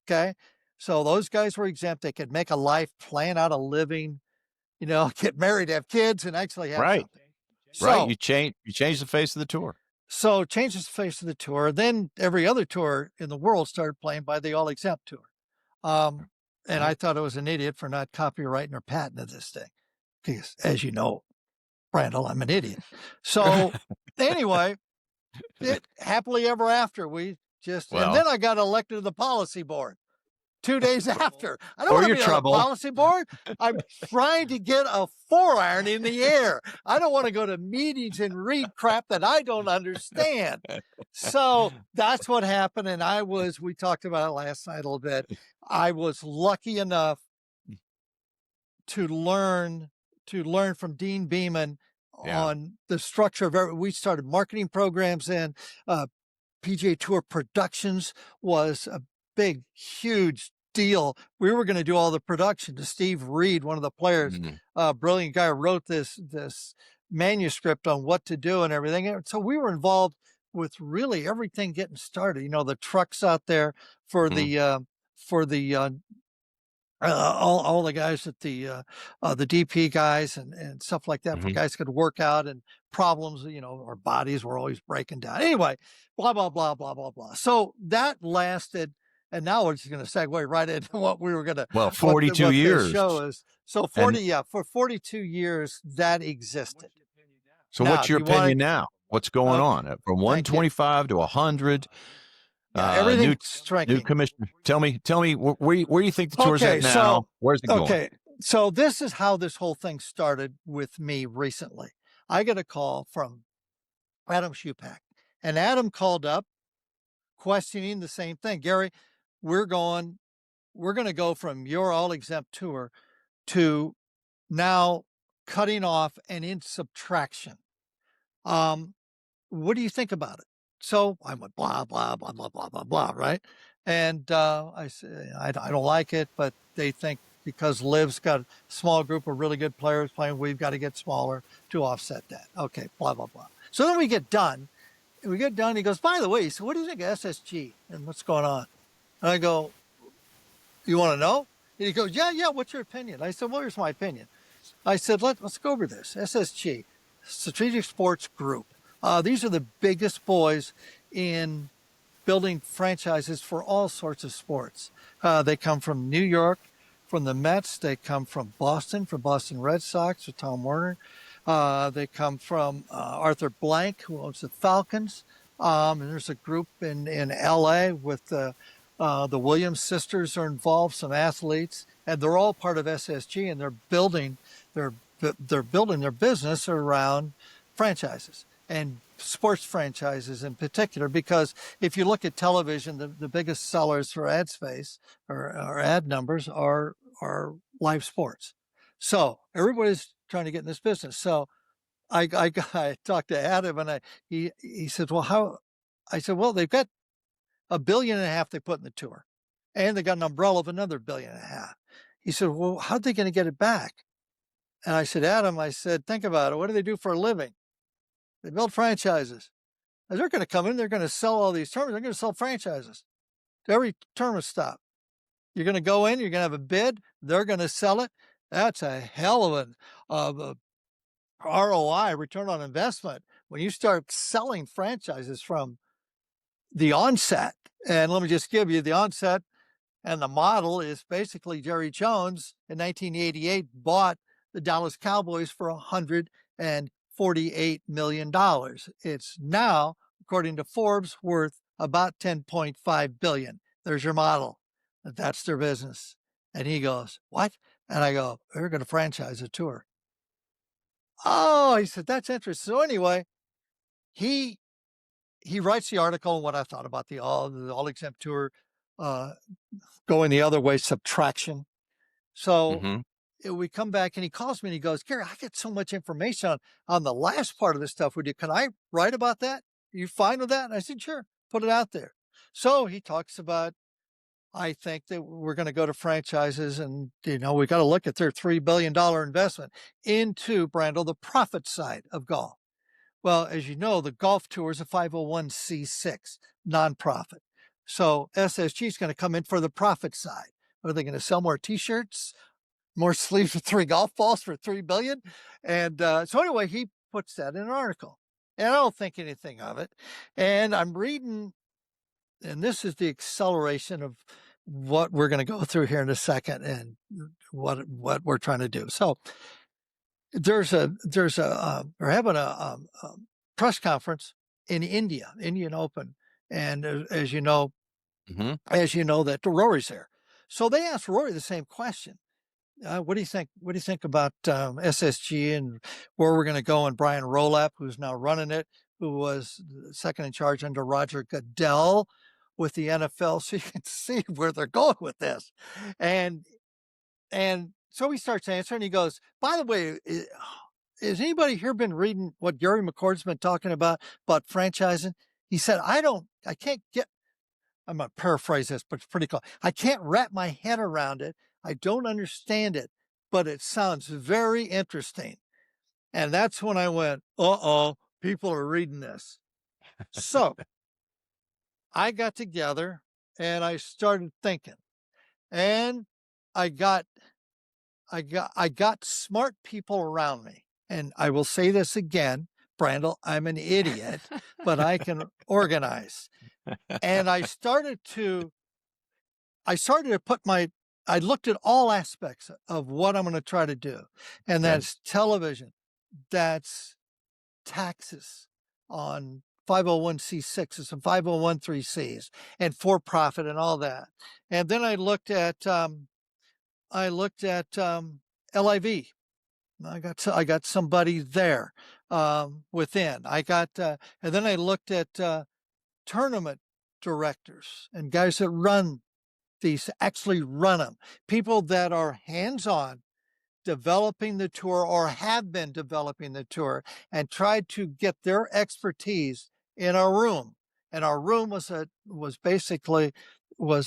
Okay. So those guys were exempt. They could make a life, plan out a living, get married, have kids, and actually have something. So, right. You change the face of the tour. So changes the face of the tour. Then every other tour in the world started playing by the all-exempt tour. And I thought I was an idiot for not copyrighting or patenting this thing. Because as you know, Randall, I'm an idiot. So anyway, happily ever after, and then I got elected to the policy board 2 days after. I don't want to be on the policy board. I'm trying to get a 4-iron in the air. I don't want to go to meetings and read crap that I don't understand. So that's what happened. And we talked about it last night a little bit. I was lucky enough to learn from Dean Beeman on the structure of we started marketing programs in PGA Tour Productions was a big, huge deal. We were going to do all the production to Steve Reed, one of the players, brilliant guy, wrote this manuscript on what to do and everything. And so we were involved with really everything getting started. The trucks out there for all the guys at the DP guys and stuff like that, for guys could work out and problems, our bodies were always breaking down. Anyway, blah, blah, blah, blah, blah, blah. So that lasted, and now we're just going to segue right into what we were going to, 42 years. The show is. So 42 years that existed. So what's your opinion now? What's going on from 125 to 100? Everything's striking. New commissioner. Tell me where do you think the tour's at now? So, where's it going? Okay, so this is how this whole thing started with me recently. I get a call from Adam Schupak. And Adam called up questioning the same thing. Gary, we're going to go from your all-exempt tour to now cutting off and in subtraction. What do you think about it? So I went blah, blah, blah, blah, blah, blah, blah, right? And I said, I don't like it, but they think because Liv's got a small group of really good players playing, we've got to get smaller to offset that. Okay, blah, blah, blah. So then we get done. He goes, by the way, so what do you think of SSG and what's going on? And I go, you want to know? And he goes, yeah, what's your opinion? I said, well, here's my opinion. I said, let's go over this. SSG, Strategic Sports Group. These are the biggest boys in building franchises for all sorts of sports. They come from New York, from the Mets. They come from Boston Red Sox with Tom Werner. They come from Arthur Blank, who owns the Falcons. And there's a group in L.A. with the Williams sisters are involved, some athletes, and they're all part of SSG, and they're building their business around franchises and sports franchises in particular, because if you look at television, the biggest sellers for ad space or ad numbers are live sports. So everybody's trying to get in this business. So I talked to Adam, and he said, well, how? I said, well, they've got $1.5 billion they put in the tour, and they got an umbrella of another $1.5 billion. He said, well, how're they going to get it back? And I said, Adam, think about it. What do they do for a living? They build franchises. They're going to come in, they're going to sell all these tournaments, they're going to sell franchises to every tournament stop. You're going to go in, you're going to have a bid, they're going to sell it. That's a hell of a ROI, return on investment, when you start selling franchises from the onset. And let me just give you the onset, and the model is basically Jerry Jones in 1988 bought the Dallas Cowboys for $148 million. It's now, according to Forbes, worth about $10.5 billion. There's your model. That's their business. And he goes, what? And I go, they're going to franchise a tour. Oh, he said, that's interesting. So anyway, he writes the article on what I thought about the all-exempt tour going the other way, subtraction. So we come back, and he calls me and he goes, Gary, I get so much information on the last part of this stuff with you. Can I write about that? Are you fine with that? And I said, sure, put it out there. So he talks about, I think that we're going to go to franchises, and, we got to look at their $3 billion investment into, Brandel, the profit side of golf. Well, as you know, the golf tour is a 501c6 nonprofit. So SSG is going to come in for the profit side. Are they going to sell more T-shirts, more sleeves with 3 golf balls for $3 billion? And so anyway, he puts that in an article, and I don't think anything of it. And I'm reading, and this is the acceleration of what we're going to go through here in a second, and what we're trying to do. So we're having a press conference in India, Indian Open, and as you know, that Rory's there. So they asked Rory the same question. What do you think? What do you think about SSG and where we're going to go? And Brian Rolap, who's now running it, who was second in charge under Roger Goodell with the NFL, so you can see where they're going with this. And so he starts answering. He goes, by the way, has anybody here been reading what Gary McCord's been talking about franchising? He said, I'm going to paraphrase this, but it's pretty cool. I can't wrap my head around it. I don't understand it, but it sounds very interesting. And that's when I went, people are reading this. So I got together and I started thinking, and I got smart people around me. And I will say this again, Brandel, I'm an idiot, but I can organize. And I started to I looked at all aspects of what I'm going to try to do. And that's television, that's taxes on 501c6s and 501(c)(3)s and for profit and all that. And then I looked at LIV. I got somebody there. within. I got, and then I looked at tournament directors and guys that run these, actually run them, people that are hands-on developing the tour or have been developing the tour, and tried to get their expertise in our room. And our room was basically not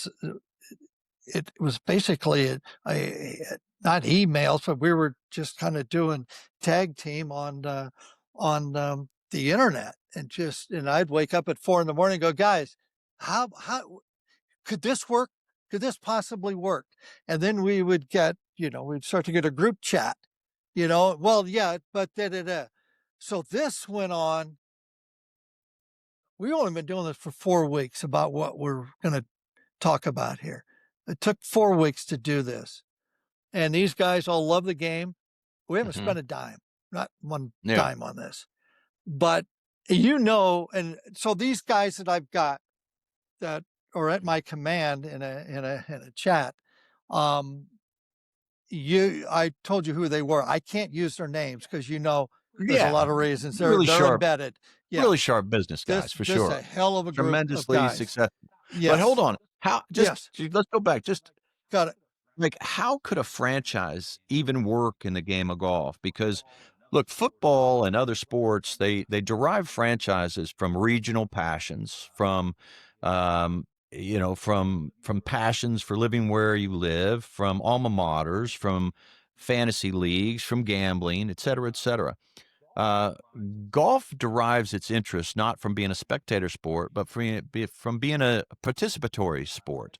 emails, but we were just kind of doing tag team on the internet, and I'd wake up at 4 a.m. and go, guys, how could this work? Could this possibly work? And then we would get, we'd start to get a group chat, well, yeah, but So this went on. We've only been doing this for 4 weeks about what we're going to talk about here. It took 4 weeks to do this. And these guys all love the game. We haven't spent a dime, not one dime on this. But, and so these guys that I've got that are at my command in a chat, I told you who they were. I can't use their names because there's a lot of reasons. They're embedded. Yeah. Really sharp business guys, for sure. Just a hell of a group tremendously of guys. successful. Yes. But hold on. Let's go back. Got it. Like, how could a franchise even work in the game of golf? Because look, football and other sports, they derive franchises from regional passions, from passions for living where you live, from alma maters, from fantasy leagues, from gambling, et cetera, et cetera. Golf derives its interest not from being a spectator sport, but from being a participatory sport.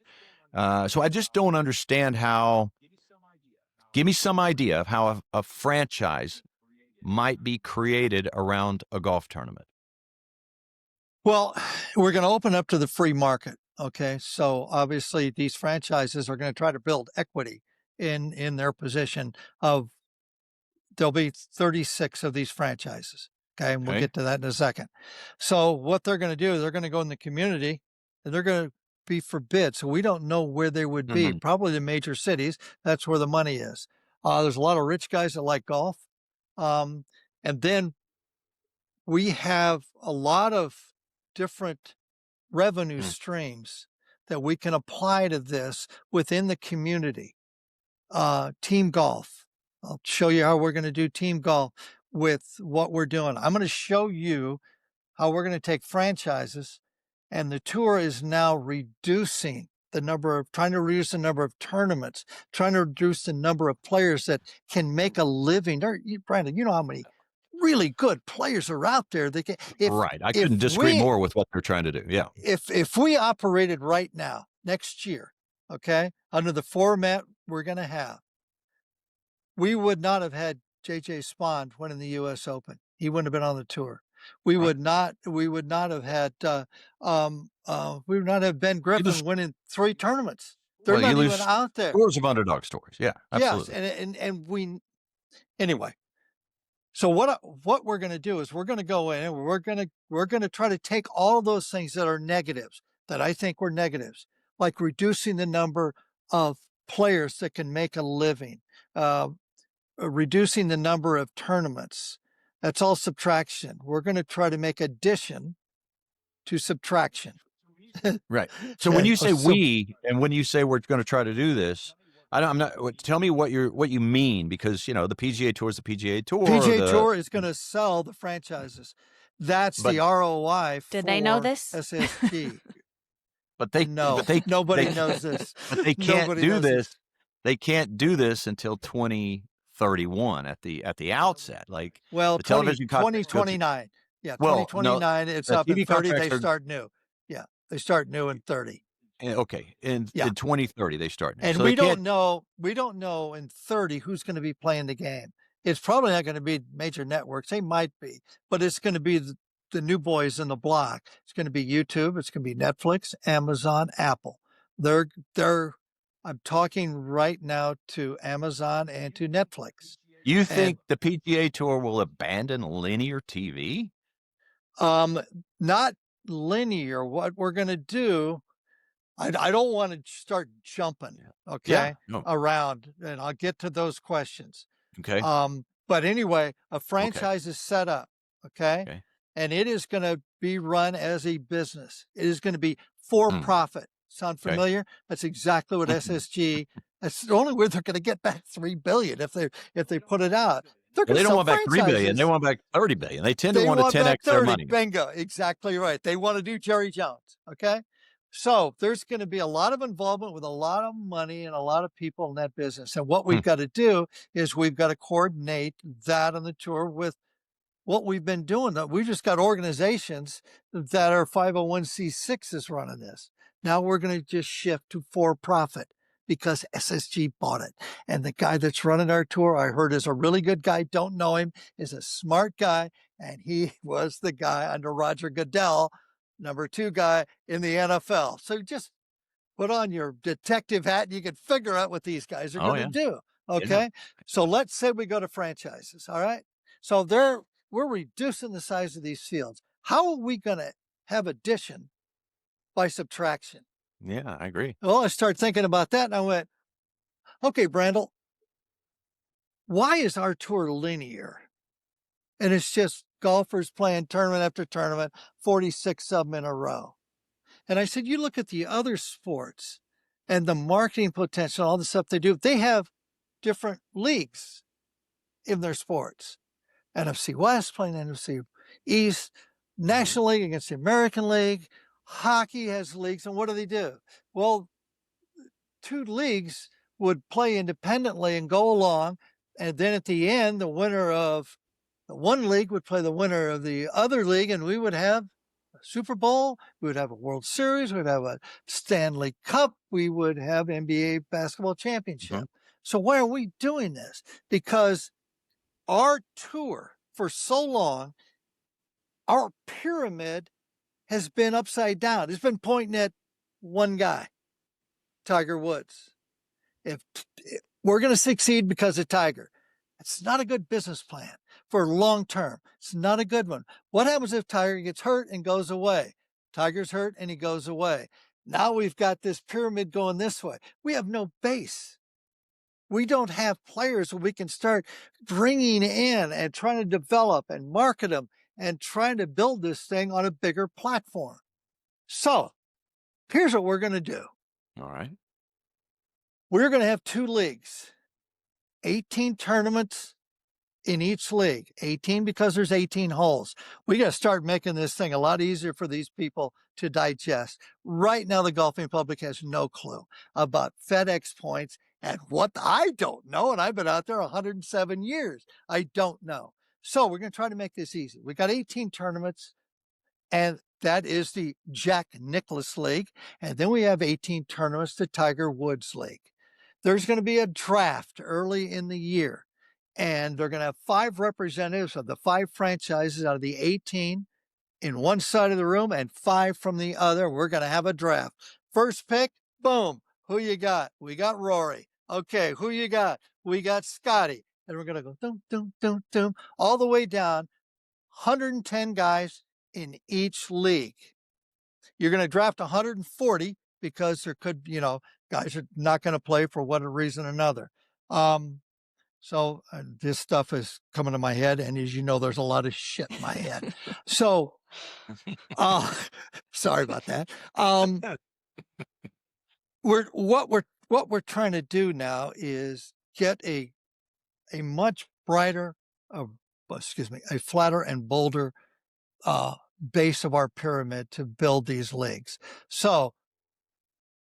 So I just don't understand give me some idea of how a franchise might be created around a golf tournament. Well, we're going to open up to the free market. Okay. So obviously these franchises are going to try to build equity in their position of, there'll be 36 of these franchises. Okay. And we'll get to that in a second. So what they're going to do is they're going to go in the community and they're going to be for bid. So we don't know where they would be. Probably the major cities. That's where the money is. There's a lot of rich guys that like golf. And then we have a lot of different revenue streams that we can apply to this within the community. Team golf. I'll show you how we're going to do team golf with what we're doing. I'm going to show you how we're going to take franchises, and the tour is now trying to reduce the number of tournaments, trying to reduce the number of players that can make a living. Brandon, you know how many really good players are out there. Right. I couldn't disagree more with what they're trying to do. Yeah. If we operated right now, next year, okay, under the format we're going to have, we would not have had J.J. Spahn winning the U.S. Open. He wouldn't have been on the tour. We would not have had Ben Griffin winning 3 tournaments. They're not even out there. Scores of underdog stories. Yeah, absolutely. Yes, anyway. So what we're going to do is we're going to go in and we're going to try to take all those things that are negatives, that I think were negatives, like reducing the number of players that can make a living, reducing the number of tournaments. That's all subtraction. We're going to try to make addition to subtraction. Right. So when you say and when you say we're going to try to do this, tell me what you mean, because the PGA Tour is the PGA Tour. PGA Tour is going to sell the franchises. That's the ROI. Did they know this? SSG. Nobody knows this. But they can't do this. They can't do this until 2031 at the outset. Like, well, the television 2029. Yeah, 2029. It's up in 30. They start new. Yeah, they start new in 30. Okay, in 2030 they start new. And so we don't know in 30 who's going to be playing the game. It's probably not going to be major networks. They might be, but it's going to be the new boys in the block. It's going to be YouTube. It's going to be Netflix, Amazon, Apple. I'm talking right now to Amazon and to Netflix. You think the PGA Tour will abandon linear TV? Not linear. What we're going to do, I don't want to start jumping, around, and I'll get to those questions. Okay. But anyway, a franchise is set up, Okay. and it is going to be run as a business. It is going to be for profit. Sound familiar? That's exactly what SSG. That's the only way they're going to get back $3 billion if they put it out. They don't want back $3 billion. They want back $30 billion. They tend to want to 10x their money. Bingo, exactly right. They want to do Jerry Jones. Okay, so there's going to be a lot of involvement with a lot of money and a lot of people in that business. And what we've got to do is we've got to coordinate that on the tour with what we've been doing. We just got organizations that are 501c6s running this. Now we're going to just shift to for profit because SSG bought it. And the guy that's running our tour, I heard, is a really good guy. Don't know him, is a smart guy. And he was the guy under Roger Goodell, number 2 guy in the NFL. So just put on your detective hat and you can figure out what these guys are going to do. Okay. So let's say we go to franchises. All right. So we're reducing the size of these fields. How are we going to have addition by subtraction? Yeah, I agree. Well, I started thinking about that and I went, okay, Brandel, why is our tour linear? And it's just golfers playing tournament after tournament, 46 of them in a row. And I said, you look at the other sports and the marketing potential, all the stuff they do, they have different leagues in their sports. NFC West playing NFC East, National League against the American League, hockey has leagues, and what do? Well, 2 leagues would play independently and go along, and then at the end, the winner of the one league would play the winner of the other league, and we would have a Super Bowl, we would have a World Series, we would have a Stanley Cup, we would have NBA basketball championship. So why are we doing this? Because our tour for so long, our pyramid has been upside down. It's been pointing at one guy, Tiger Woods. If we're going to succeed because of Tiger, it's not a good business plan for long term. It's not a good one. What happens if Tiger gets hurt and goes away? Tiger's hurt and he goes away. Now we've got this pyramid going this way. We have no base. We don't have players we can start bringing in and trying to develop and market them and trying to build this thing on a bigger platform. So here's what we're going to do. All right. We're going to have 2 leagues, 18 tournaments in each league, 18 because there's 18 holes. We got to start making this thing a lot easier for these people to digest. Right now, the golfing public has no clue about FedEx points and what I don't know. And I've been out there 107 years. I don't know. So we're going to try to make this easy. We got 18 tournaments, and that is the Jack Nicklaus League. And then we have 18 tournaments, the Tiger Woods League. There's going to be a draft early in the year, and they're going to have 5 representatives of the 5 franchises out of the 18 in one side of the room and 5 from the other. We're going to have a draft. First pick, boom. Who you got? We got Rory. Okay, who you got? We got Scotty. And we're going to go doom, doom, doom, doom, all the way down, 110 guys in each league. You're going to draft 140 because there could, guys are not going to play for one reason or another. So this stuff is coming to my head. And as you know, there's a lot of shit in my head. So, sorry about that. What we're trying to do now is get a much brighter, a flatter and bolder base of our pyramid to build these leagues. So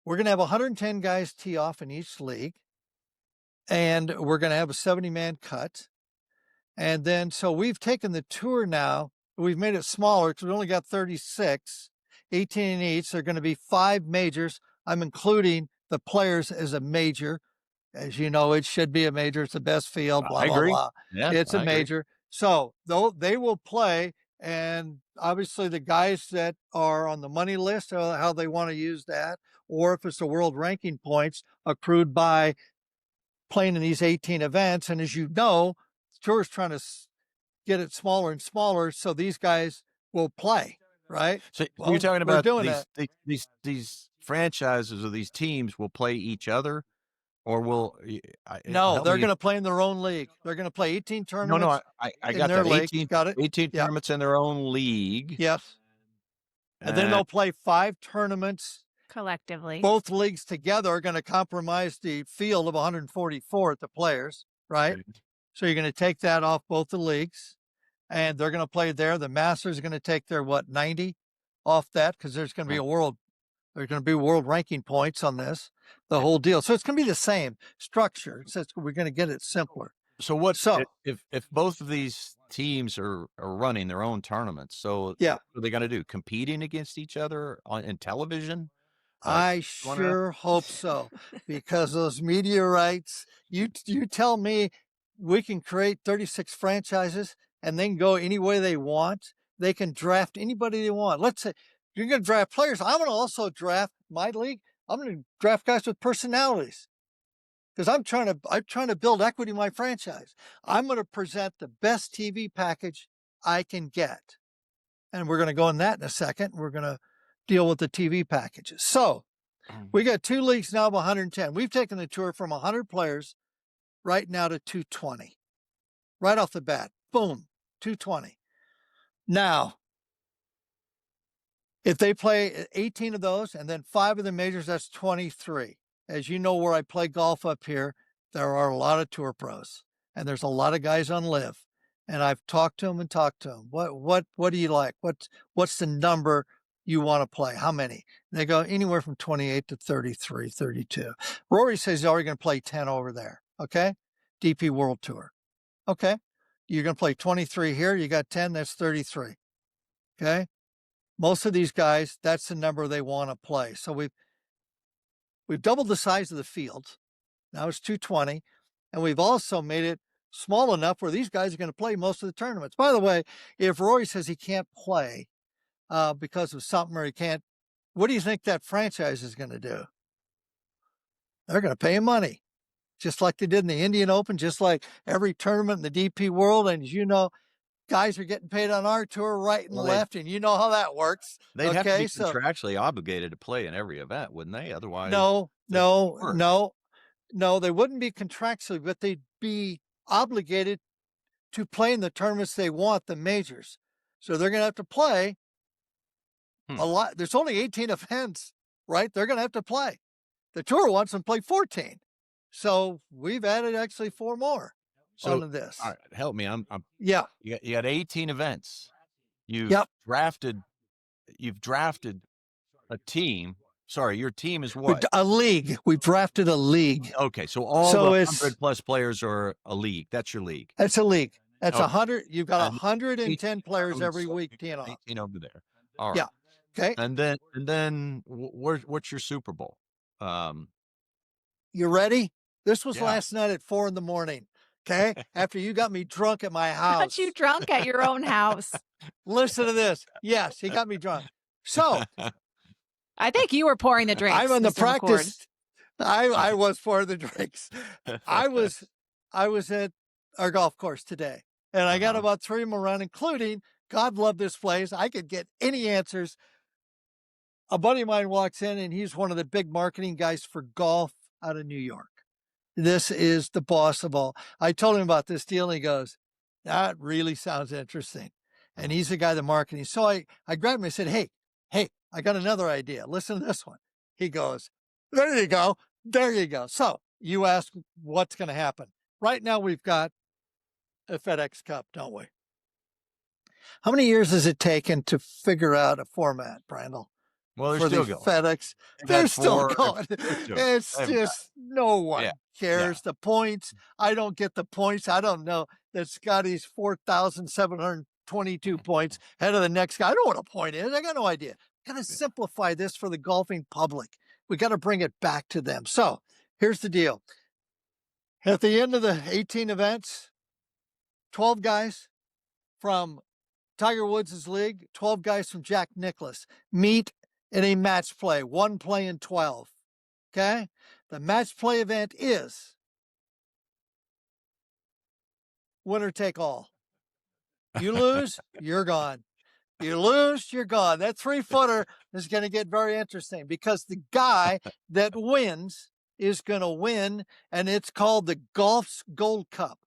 we're going to have 110 guys tee off in each league, and we're going to have a 70-man cut. And then, so we've taken the tour now, we've made it smaller because we only got 36, 18 in each. There are going to be 5 majors. I'm including the players as a major. As you know, it should be a major. It's the best field, blah, blah, blah. Yeah, it's a major. So though they will play, and obviously the guys that are on the money list, how they want to use that, or if it's the world ranking points accrued by playing in these 18 events. And as you know, the tour is trying to get it smaller and smaller so these guys will play, right? So you're talking about these franchises or these teams will play each other? Or will No, help they're me? going to play in their own league. They're going to play 18 No, no, tournaments I in got their that. league. 18, Got it? 18 Yeah. tournaments in their own league. Yes. And then Uh, they'll play 5 tournaments. Collectively. Both leagues together are going to compromise the field of 144 at the players, right? So you're going to take that off both the leagues, and they're going to play there. The Masters are going to take their 90 off that, because there's going to be there's going to be world ranking points on this, the whole deal. So it's going to be the same structure. It's just, we're going to get it simpler. So what? So if both of these teams are running their own tournaments, so yeah, what are they going to do? Competing against each other in television? I sure hope so, because those media rights. You tell me we can create 36 franchises and they can go any way they want. They can draft anybody they want. Let's say you're going to draft players. I'm going to also draft my league. I'm going to draft guys with personalities, because I'm trying to build equity in my franchise. I'm going to present the best TV package I can get. And we're going to go in that in a second. We're going to deal with the TV packages. So we got 2 leagues now of 110. We've taken the tour from 100 players right now to 220. Right off the bat, boom, 220. Now, if they play 18 of those and then 5 of the majors, that's 23. As you know, where I play golf up here, there are a lot of tour pros, and there's a lot of guys on live. And I've talked to them. What do you like? What's the number you want to play? How many? And they go anywhere from 28 to 33, 32. Rory says he's already going to play 10 over there. Okay. DP World Tour. Okay. You're going to play 23 here. You got 10. That's 33. Okay. Most of these guys, that's the number they want to play. So we've doubled the size of the field. Now it's 220. And we've also made it small enough where these guys are going to play most of the tournaments. By the way, if Rory says he can't play because of something, or he can't, what do you think that franchise is going to do? They're going to pay him money, just like they did in the Indian Open, just like every tournament in the DP World. And as you know, guys are getting paid on our tour right and left, and you know how that works. They'd have to be contractually obligated to play in every event, wouldn't they? Otherwise, no, they wouldn't be contractually, but they'd be obligated to play in the tournaments they want, the majors. So they're going to have to play a lot. There's only 18 events, right? They're going to have to play. The tour wants them to play 14. So we've added actually 4 more onto this. All right, help me. Yeah. You got 18 events. You've drafted a team. Sorry, your team is what? A league. We drafted a league. Okay, so all the 100 plus players are a league. That's your league. That's a league. That's 100. You've got 110 players every week. 18 over there. All right. Yeah. Okay. And then what's your Super Bowl? You ready? This was last night at 4 a.m. Okay. After you got me drunk at my house. Got you drunk at your own house. Listen to this. Yes, he got me drunk. So I think you were pouring the drinks. I'm on the Mr. practice. I was pouring the drinks. I was at our golf course today, and I got about 3 of them around, including, God love this place, I could get any answers. A buddy of mine walks in, and he's one of the big marketing guys for golf out of New York. This is the boss of all. I told him about this deal, and he goes, that really sounds interesting. And he's the guy, the marketing. So I grabbed him and said, hey, I got another idea. Listen to this one. He goes, there you go. There you go. So you ask what's going to happen. Right now we've got a FedEx Cup, don't we? How many years has it taken to figure out a format, Brandel? Well, they're for still the going. FedEx. They're still going. It's just no one cares. The points. I don't get the points. I don't know that Scotty's 4,722 points ahead of the next guy. I don't know what a point is. I got no idea. Got to simplify this for the golfing public. We got to bring it back to them. So here's the deal. At the end of the 18 events, 12 guys from Tiger Woods' league, 12 guys from Jack Nicklaus meet in a match play, 1 play in 12. Okay? The match play event is winner take all. You lose, you're gone. You lose, you're gone. That 3-footer is going to get very interesting, because the guy that wins is going to win, and it's called the Golf's Gold Cup.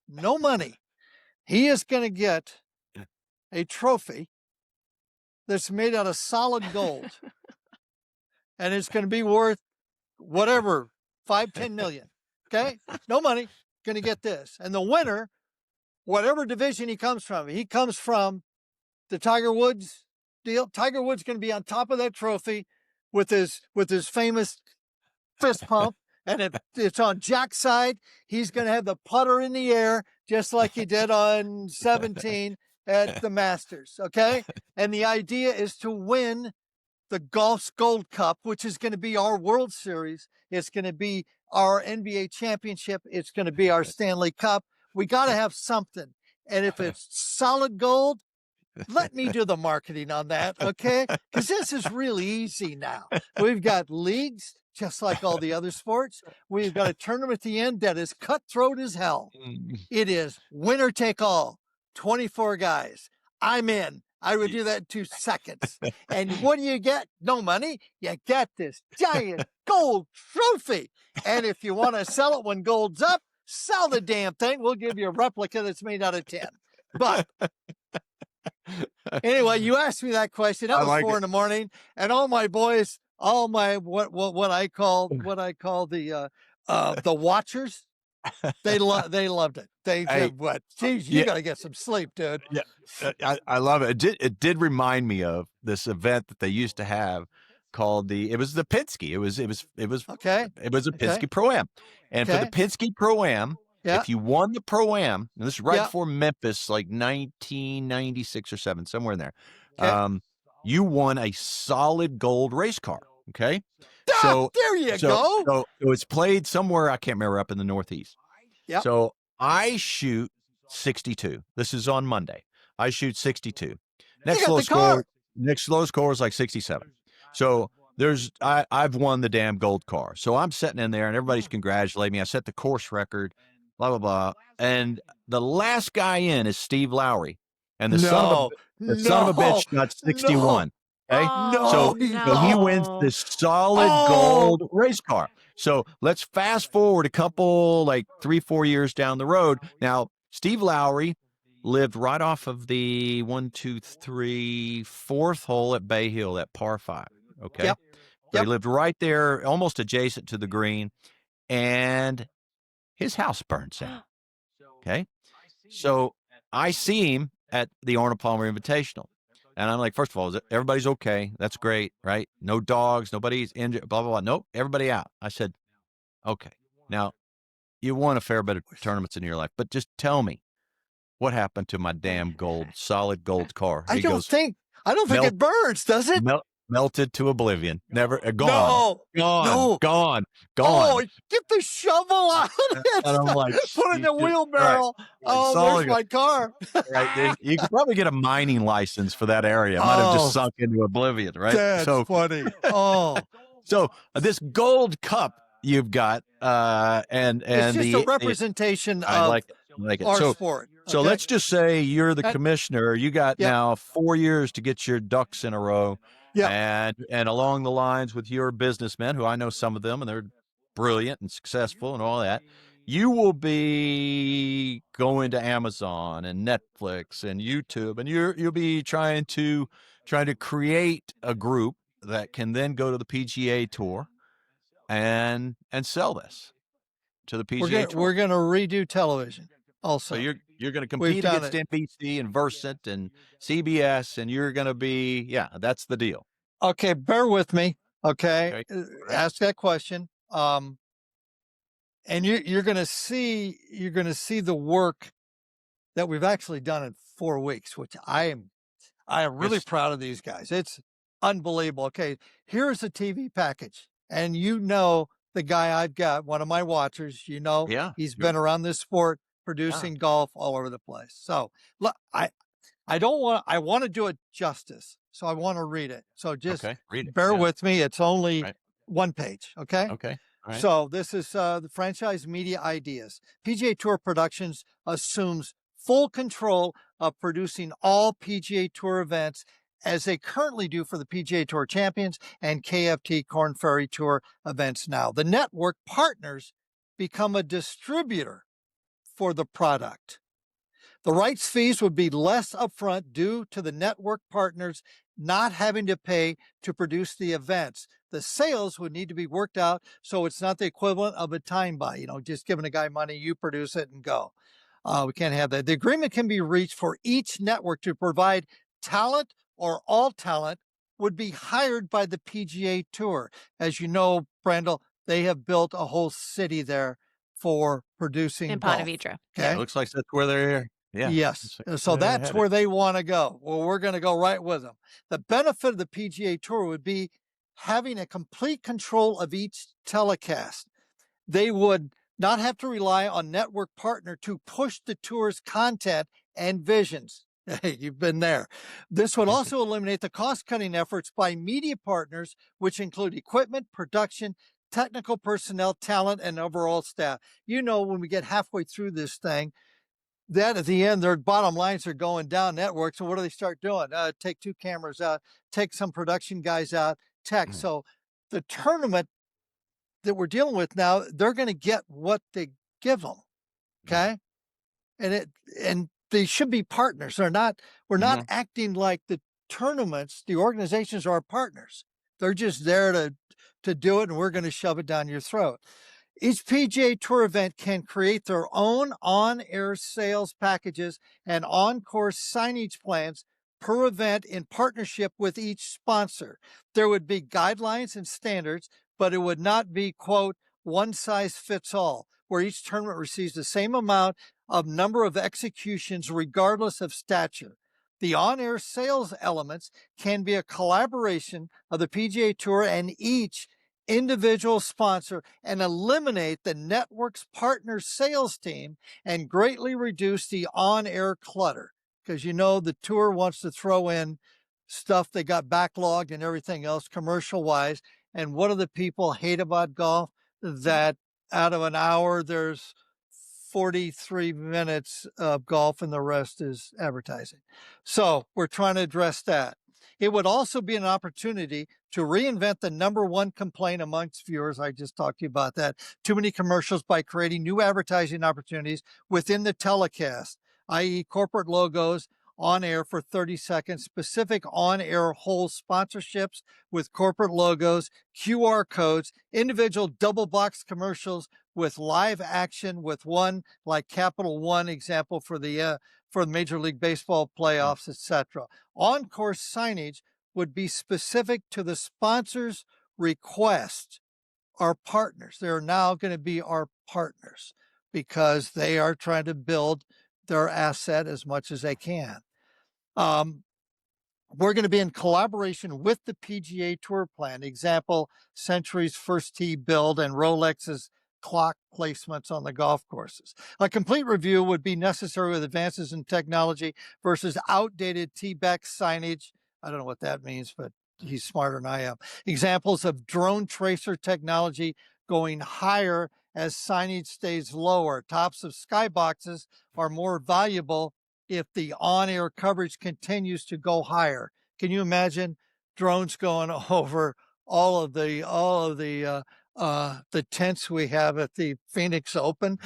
No money. He is going to get a trophy that's made out of solid gold, and it's going to be worth whatever, 5-10 million. Okay, no money. Going to get this, and the winner, whatever division he comes from the Tiger Woods deal. Tiger Woods going to be on top of that trophy with his famous fist pump, and it's on Jack's side. He's going to have the putter in the air just like he did on 17 at the Masters. Okay, and the idea is to win the Golf's Gold Cup, which is going to be our World Series. It's going to be our NBA championship. It's going to be our Stanley Cup. We got to have something. And if it's solid gold, let me do the marketing on that, okay? Because this is really easy now. We've got leagues, just like all the other sports. We've got a tournament at the end that is cutthroat as hell. It is winner take all, 24 guys. I'm in. I would do that in 2 seconds. And what do you get? No money. You get this giant gold trophy. And if you want to sell it when gold's up, sell the damn thing. We'll give you a replica that's made out of tin. But anyway, you asked me that question. That was 4 in the morning, and all my boys, all my what I call the watchers, they loved it. They what? Geez, you got to get some sleep, dude. Yeah, I love it. It did remind me of this event that they used to have called it was the Penske. It was okay. It was a Penske Pro-Am, and for the Penske Pro-Am, if you won the Pro-Am, and this is right before Memphis, like 1996 or 7, somewhere in there, you won a solid gold race car. Okay. So there you go. So it was played somewhere, I can't remember, up in the Northeast. Yeah. So I shoot 62. This is on Monday. I shoot 62. Next lowest score is like 67. So I've won the damn gold car. So I'm sitting in there and everybody's congratulating me. I set the course record, blah, blah, blah. And the last guy in is Steve Lowry. And the son of a bitch got 61. Okay. So he wins this solid gold race car. So let's fast forward a couple, like 3-4 years down the road. Now, Steve Lowry lived right off of the 4th hole at Bay Hill, at par 5. Okay. Yep. So he lived right there, almost adjacent to the green, and his house burns down. Okay. So I see him at the Arnold Palmer Invitational. And I'm like, first of all, everybody's okay. That's great, right? No dogs, nobody's injured, blah, blah, blah. Nope, everybody out. I said, okay. Now, you won a fair bit of tournaments in your life, but just tell me what happened to my damn solid gold car. I don't think it burns, does it? Melted to oblivion. Never gone. Gone. Oh, get the shovel out of it. And I'm like, put it in the wheelbarrow. Right. Oh, there's my car. Right. You could probably get a mining license for that area. Might have just sunk into oblivion, right? That's funny. Oh. So this gold cup you've got, and it's just a representation of our sport. So let's just say you're the commissioner. You got now 4 years to get your ducks in a row. Yeah. And along the lines with your businessmen, who I know some of them, and they're brilliant and successful and all that, you will be going to Amazon and Netflix and YouTube, and you'll be trying to create a group that can then go to the PGA Tour and sell this to the PGA Tour. We're going to redo television also. So you're going to compete against NBC and Versant and CBS, and you're going to be, that's the deal. Okay, bear with me. Okay. Ask that question. And you're going to see the work that we've actually done in 4 weeks, which I am really proud of these guys. It's unbelievable. Okay, here's a TV package, and the guy I've got, one of my watchers, he's been around this sport, producing golf all over the place. So look, I want to do it justice. So I want to read it. So just bear with me. It's only 1 page. Okay. Okay. All right. So this is the franchise media ideas. PGA Tour Productions assumes full control of producing all PGA Tour events as they currently do for the PGA Tour Champions and KFT Corn Ferry Tour events now. The network partners become a distributor for the product. The rights fees would be less upfront due to the network partners not having to pay to produce the events. The sales would need to be worked out so it's not the equivalent of a time buy, just giving a guy money, you produce it and go. We can't have that. The agreement can be reached for each network to provide talent, or all talent would be hired by the PGA Tour. As you know, Brandel, they have built a whole city there for producing in golf. Ponte Vedra. Okay? Yeah, it looks like that's where they're. Yeah. Yes. So that's where they want to go. Well, we're going to go right with them. The benefit of the PGA Tour would be having a complete control of each telecast. They would not have to rely on network partner to push the tour's content and visions. Hey, you've been there. This would also eliminate the cost-cutting efforts by media partners, which include equipment, production, technical personnel, talent, and overall staff. When we get halfway through this thing, that at the end, their bottom lines are going down network. So what do they start doing? Take 2 cameras out, take some production guys out, tech. So the tournament that we're dealing with now, they're going to get what they give them. Okay. And they should be partners. We're not acting like the tournaments, the organizations are partners. They're just there to do it, and we're going to shove it down your throat. Each PGA Tour event can create their own on-air sales packages and on-course signage plans per event in partnership with each sponsor. There would be guidelines and standards, but it would not be, quote, one size fits all, where each tournament receives the same amount of number of executions regardless of stature. The on-air sales elements can be a collaboration of the PGA Tour and each individual sponsor, and eliminate the network's partner sales team and greatly reduce the on-air clutter. Because the tour wants to throw in stuff they got backlogged and everything else commercial-wise. And what do the people hate about golf? That out of an hour, there's 43 minutes of golf and the rest is advertising. So we're trying to address that. It would also be an opportunity to reinvent the number one complaint amongst viewers. I just talked to you about that. Too many commercials, by creating new advertising opportunities within the telecast, i.e. corporate logos on air for 30 seconds, specific on-air whole sponsorships with corporate logos, QR codes, individual double box commercials with live action, with one like Capital One example for the Major League Baseball playoffs, etc. On-course signage would be specific to the sponsor's request. Our partners, they're now going to be our partners because they are trying to build their asset as much as they can. We're going to be in collaboration with the PGA Tour plan. Example, Century's first tee build and Rolex's clock placements on the golf courses. A complete review would be necessary with advances in technology versus outdated tee-back signage. I don't know what that means, but he's smarter than I am. Examples of drone tracer technology going higher as signage stays lower. Tops of skyboxes are more valuable if the on-air coverage continues to go higher. Can you imagine drones going over all of the tents we have at the Phoenix Open?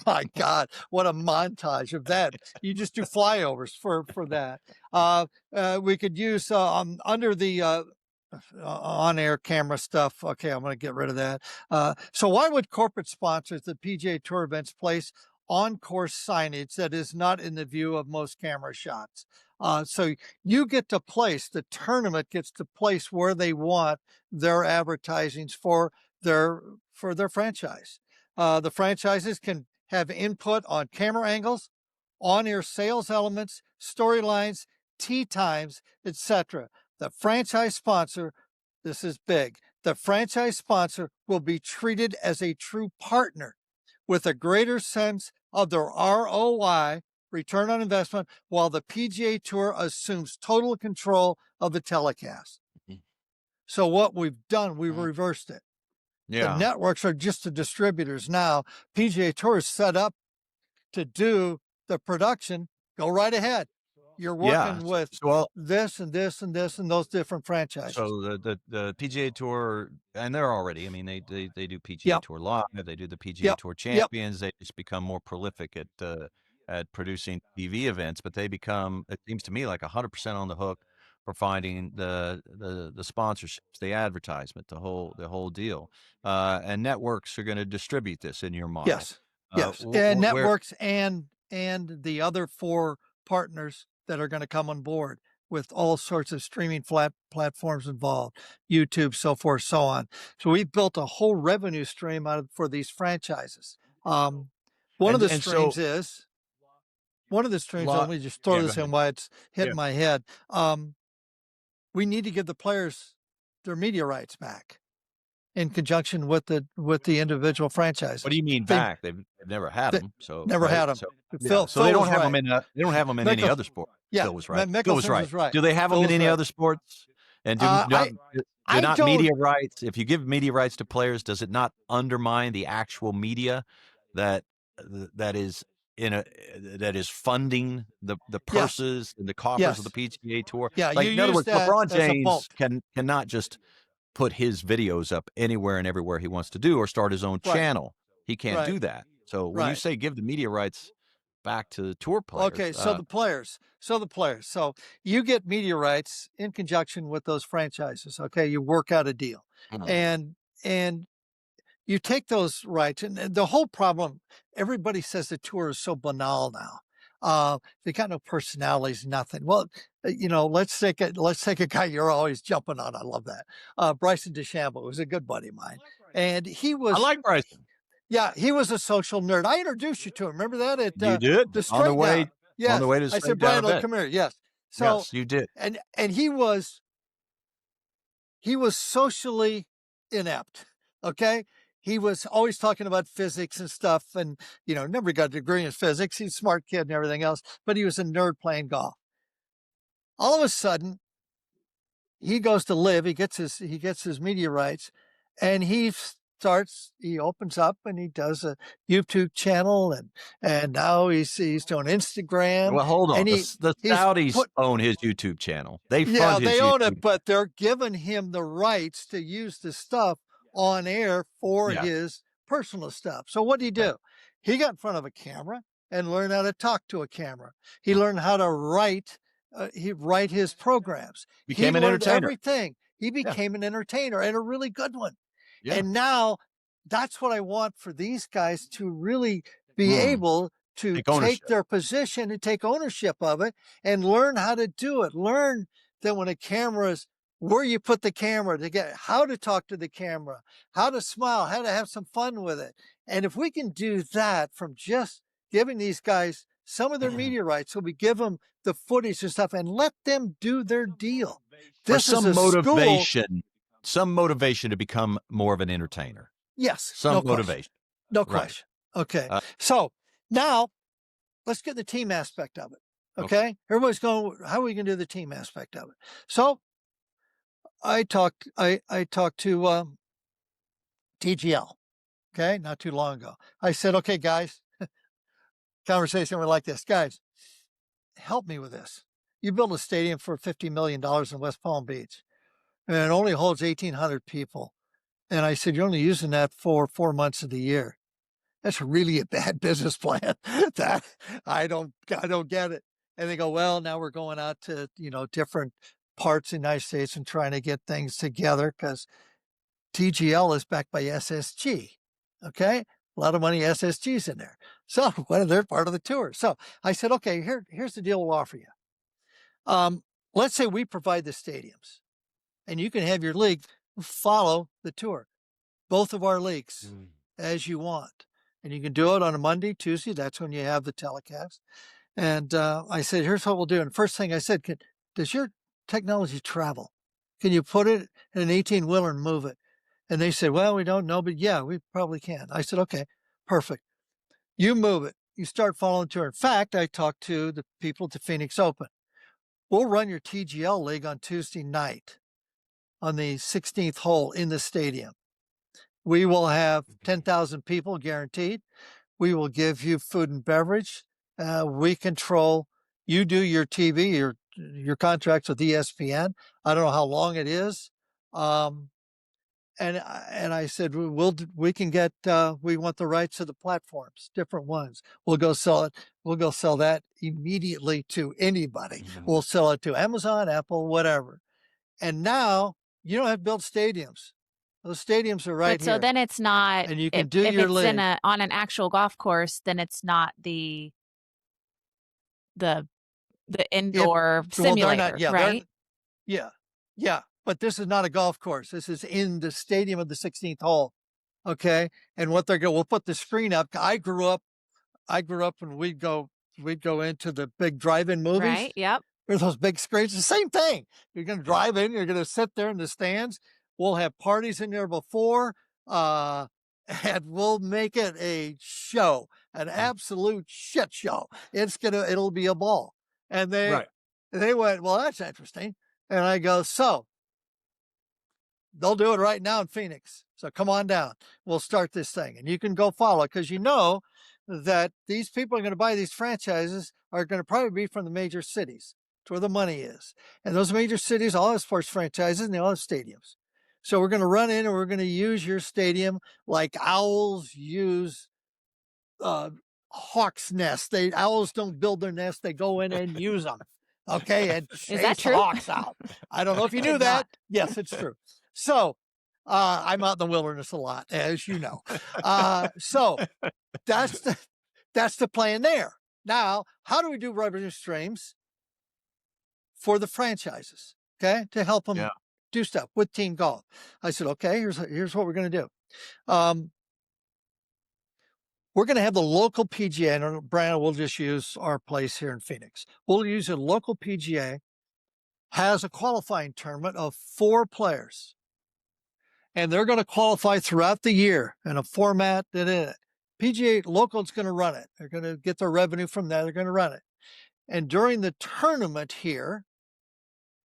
My God, what a montage of that. You just do flyovers for that. We could use under the on-air camera stuff. Okay, I'm going to get rid of that. So why would corporate sponsors, the PGA Tour events, place on-course signage that is not in the view of most camera shots? So you get to place, the tournament gets to place where they want their advertisings for their franchise. The franchises can have input on camera angles, on-air sales elements, storylines, tee times, etc. The franchise sponsor, this is big, the franchise sponsor will be treated as a true partner with a greater sense of their ROI, return on investment, while the PGA Tour assumes total control of the telecast. So what we've done, we've reversed it. The networks are just the distributors now. PGA Tour is set up to do the production. Go right ahead. you're working with well, this and this and this and those different franchises. So the PGA Tour, and they're already, I mean, they do PGA Tour Live, they do the PGA Tour Champions. They just become more prolific at producing TV events, but they become, it seems to me, like 100% on the hook for finding the sponsorships, the advertisement, the whole deal. And networks are going to distribute this in your model. Yes. And networks and the other 4 partners that are going to come on board with all sorts of streaming platforms involved, YouTube, so forth, so on. So we built a whole revenue stream for these franchises. One of the streams, let me just throw this in while it's hitting my head. We need to give the players their media rights back in conjunction with the individual franchises. What do you mean back? They've never had them. So never had them. So they don't have them in. They don't have them in any other sport. Yeah, Phil was right. Right. Do they have them in any other sports? And do not media rights? If you give media rights to players, does it not undermine the actual media that is funding the purses and the coffers of the PGA Tour? Yeah, like, in other words, LeBron James cannot just put his videos up anywhere and everywhere he wants to do, or start his own channel. He can't do that. So when you say give the media rights back to the tour players. Okay, so the players. So you get media rights in conjunction with those franchises. Okay, you work out a deal. And you take those rights, and the whole problem, everybody says the tour is so banal now. They got no personalities, nothing. Well, let's take a guy you're always jumping on. I love that. Bryson DeChambeau was a good buddy of mine. And he was. I like Bryson. Yeah, he was a social nerd. I introduced you to him. Remember that? You did? The on the way. Yes. On the way to I said, Brian, come here. Yes. So, yes, you did. And he was socially inept. Okay. He was always talking about physics and stuff, and never got a degree in physics. He's a smart kid and everything else, but he was a nerd playing golf. All of a sudden, he goes to live. He gets his media rights, and he opens up and he does a YouTube channel, and now he's doing Instagram. Well, hold on. And the Saudis own his YouTube channel. They fund his own YouTube. it, but they're giving him the rights to use the stuff on air for his personal stuff. So what did he do? He got in front of a camera and learned how to talk to a camera. He learned how to write. He write his programs. Became an entertainer. Everything. He became an entertainer, and a really good one. Yeah. And now that's what I want for these guys to really be able to take their position and take ownership of it and learn how to do it. Learn that when a camera's where you put the camera, to get how to talk to the camera, how to smile, how to have some fun with it. And if we can do that from just giving these guys some of their media rights, so we give them the footage and stuff and let them do their deal. This some is motivation. Some motivation to become more of an entertainer. Yes. Some motivation. No question. Okay. So now let's get the team aspect of it. Okay. Everybody's going, how are we going to do the team aspect of it? So I talked to TGL. Okay. Not too long ago. I said, okay, guys, conversation went like this. Guys, help me with this. You build a stadium for $50 million in West Palm Beach, and it only holds 1,800 people. And I said, you're only using that for 4 months of the year. That's really a bad business plan. That I don't get it. And they go, well, now we're going out to, different parts of the United States and trying to get things together because TGL is backed by SSG. Okay. A lot of money, SSG's in there. So they're part of the tour. So I said, okay, here's the deal we'll offer you. Let's say we provide the stadiums and you can have your league follow the tour, both of our leagues as you want. And you can do it on a Monday, Tuesday. That's when you have the telecast. And I said, here's what we'll do. And first thing I said, does your technology travel? Can you put it in an 18-wheeler and move it? And they said, well, we don't know, but yeah, we probably can. I said, okay, perfect. You move it. You start following the tour. In fact, I talked to the people at the Phoenix Open. We'll run your TGL league on Tuesday night on the 16th hole in the stadium. We will have 10,000 people guaranteed. We will give you food and beverage. We control you do your TV, your contracts with ESPN. I don't know how long it is. And I said, we can get, we want the rights to the platforms, different ones. We'll go sell it. We'll go sell that immediately to anybody. Mhm. We'll sell it to Amazon, Apple, whatever. And now you don't have to build stadiums. Those stadiums are right But here. so then it's not, And you can if, do if your it's league. on an actual golf course, then it's not the indoor Well, they're simulator, not, yeah, right? yeah. But this is not a golf course. This is in the stadium of the 16th hole. Okay. And what we'll put the screen up. I grew up and we'd go into the big drive-in movies. Right. Yep. There's those big screens. The same thing. You're going to drive in. You're going to sit there in the stands. We'll have parties in there before, and we'll make it a show, an absolute shit show. It'll be a ball. And they went, well, that's interesting. And I go, so they'll do it right now in Phoenix. So come on down. We'll start this thing, and you can go follow, because you know that these people are going to buy these franchises are going to probably be from the major cities. It's where the money is. And those major cities all have sports franchises, and they all have stadiums. So we're going to run in and we're going to use your stadium like owls use hawk's nest. Owls don't build their nest. They go in and use them. Okay. And chase the hawks out. I don't know if you knew that. Yes, it's true. So I'm out in the wilderness a lot, as you know. So that's the plan there. Now, how do we do revenue streams for the franchises? Okay, to help them do stuff with team golf. I said, okay, here's what we're going to do. We're going to have the local PGA, and Brandon, we'll just use our place here in Phoenix. We'll use a local PGA, has a qualifying tournament of 4 players. And they're going to qualify throughout the year in a format that PGA local is going to run it. They're going to get their revenue from that. They're going to run it. And during the tournament here,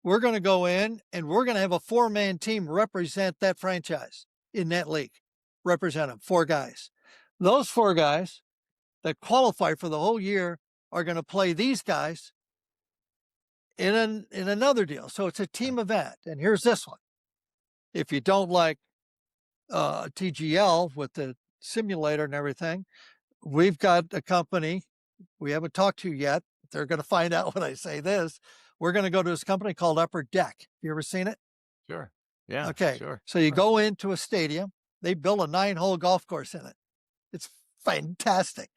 we're going to go in and we're going to have a 4-man team represent that franchise in that league. Represent them, 4 guys. Those 4 guys that qualify for the whole year are going to play these guys in another deal. So it's a team event. And here's this one. If you don't like TGL with the simulator and everything, we've got a company we haven't talked to yet. They're going to find out when I say this. We're going to go to this company called Upper Deck. You ever seen it? Sure. Yeah. Okay. Sure. So you go into a stadium. They build a 9-hole golf course in it. It's fantastic.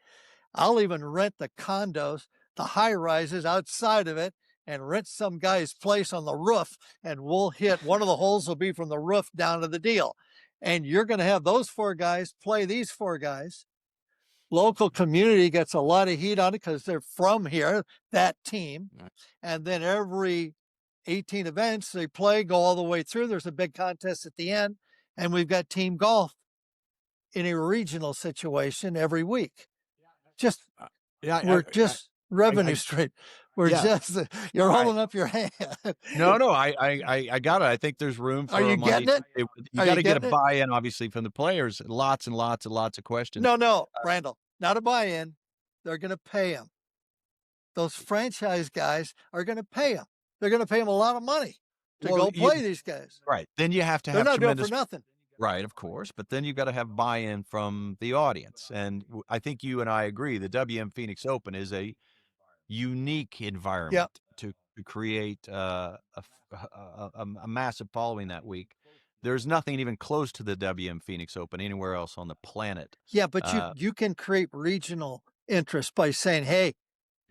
I'll even rent the condos, the high rises outside of it, and rent some guy's place on the roof, and we'll hit one of the holes will be from the roof down to the deal. And you're going to have those 4 guys play these 4 guys. Local community gets a lot of heat on it because they're from here, that team. And then every 18 events they play, go all the way through. There's a big contest at the end, and we've got team golf in a regional situation every week. Just revenue stream. We're just you're holding up your hand. No, I got it. I think there's room for. Are you getting it? You got to get a buy-in, obviously, from the players. Lots and lots and lots of questions. No, Randall, not a buy-in. They're going to pay them. Those franchise guys are going to pay them. They're going to pay them a lot of money to go play these guys. Right. Then you have to have. They're not doing it for nothing. Right, of course. But then you've got to have buy-in from the audience. And I think you and I agree the WM Phoenix Open is a unique environment to create a massive following that week. There's nothing even close to the WM Phoenix Open anywhere else on the planet. Yeah, but you can create regional interest by saying, hey,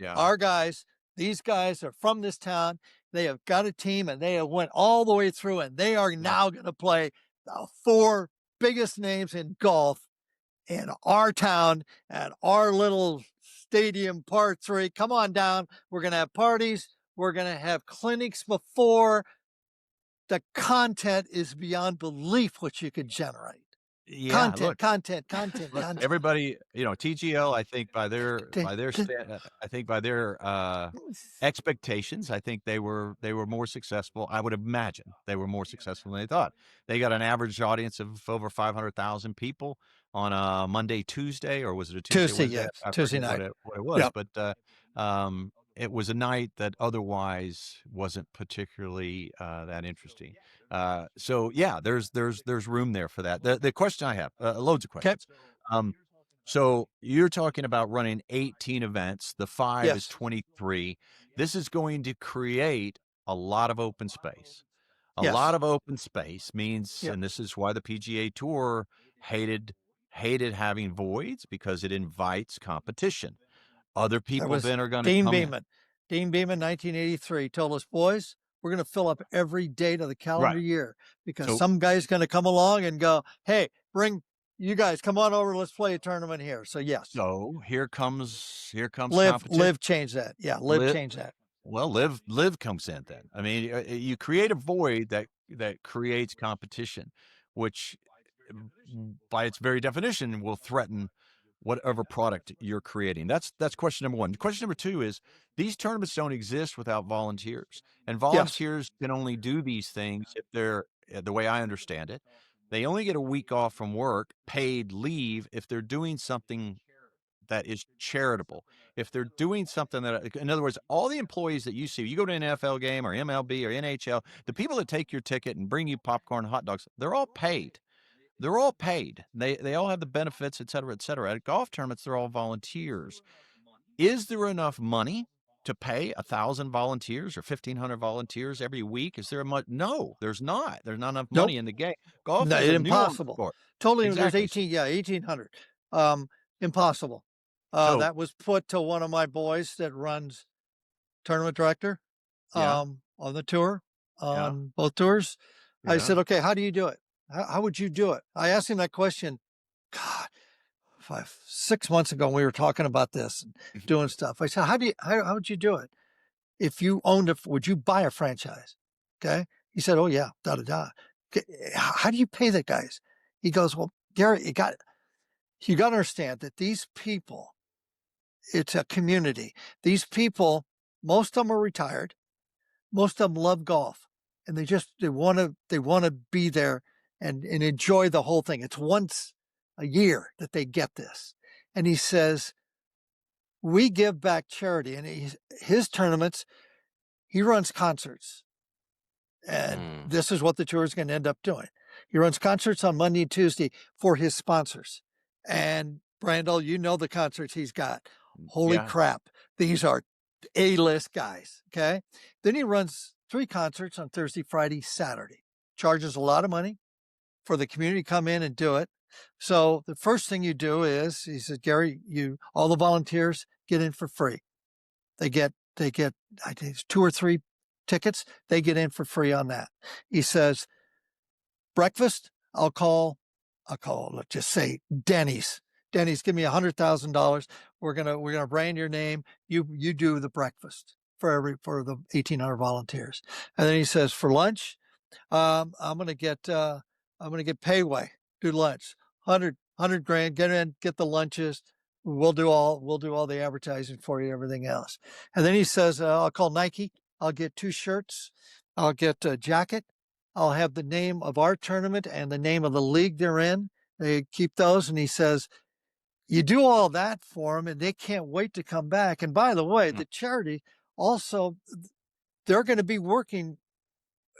our guys, these guys are from this town. They have got a team and they have went all the way through, and they are now going to play the 4 biggest names in golf in our town at our little stadium, part 3. Come on down. We're going to have parties. We're going to have clinics before. The content is beyond belief what you could generate. Yeah, Content. Everybody, TGL, I think by their expectations, I think they were more successful. I would imagine they were more successful than they thought. They got an average audience of over 500,000 people on a Monday, Tuesday, or was it a Tuesday? Tuesday night. What it was, but it was a night that otherwise wasn't particularly that interesting. So yeah, there's room there for that. The question I have, loads of questions. So you're talking about running 18 events. The 5 is 23. This is going to create a lot of open space. A lot of open space means, and this is why the PGA Tour hated having voids, because it invites competition. Other people then are going to come in. Dean Beeman, 1983, told us, boys, we're going to fill up every date of the calendar year, because some guy's going to come along and go, hey, bring you guys, come on over, let's play a tournament here. So yes. So here comes Live competition. changed that. Yeah, Live changed that. Well, Live comes in then. I mean, you create a void that creates competition, which by its very definition will threaten whatever product you're creating. That's question number one. Question number two is, these tournaments don't exist without volunteers, and volunteers can only do these things if they're, the way I understand it, they only get a week off from work, paid leave, if they're doing something that is charitable. If they're doing something that, in other words, all the employees that you see, you go to an NFL game or MLB or NHL, the people that take your ticket and bring you popcorn and hot dogs, they're all paid. They're all paid. They all have the benefits, et cetera, et cetera. At golf tournaments, they're all volunteers. Is there enough money to pay 1,000 volunteers or 1,500 volunteers every week? Is there much? No, there's not. There's not enough money in the game. Golf is impossible. Sport. Totally. Exactly. There's 1,800. Impossible. That was put to one of my boys that runs tournament director on the tour, on both tours. I said, okay, how do you do it? How would you do it? I asked him that question, God, 6 months ago, when we were talking about this and doing stuff. I said, how would you do it? If you owned would you buy a franchise? Okay. He said, oh yeah, da-da-da. Okay. How do you pay the guys? He goes, well, Gary, you got to understand that these people, it's a community. These people, most of them are retired. Most of them love golf, and they want to be there and enjoy the whole thing. It's once a year that they get this. And he says, we give back charity. And his tournaments, he runs concerts. And this is what the tour is going to end up doing. He runs concerts on Monday and Tuesday for his sponsors. And Brandel, you know the concerts he's got. Holy crap. These are A-list guys. Okay. Then he runs 3 concerts on Thursday, Friday, Saturday. Charges a lot of money for the community to come in and do it. So the first thing you do is, he said, Gary, all the volunteers get in for free. They get, I think it's 2 or 3 tickets. They get in for free on that. He says, breakfast, I'll call, let's just say Denny's. Denny's, give me $100,000. We're gonna brand your name. You do the breakfast for the 1,800 volunteers. And then he says, for lunch, I'm gonna get payway, do lunch, 100 grand, get in, get the lunches. We'll do all the advertising for you, everything else. And then he says, I'll call Nike. I'll get 2 shirts. I'll get a jacket. I'll have the name of our tournament and the name of the league they're in. They keep those. And he says, you do all that for them, and they can't wait to come back. And by the way, the charity also, they're going to be working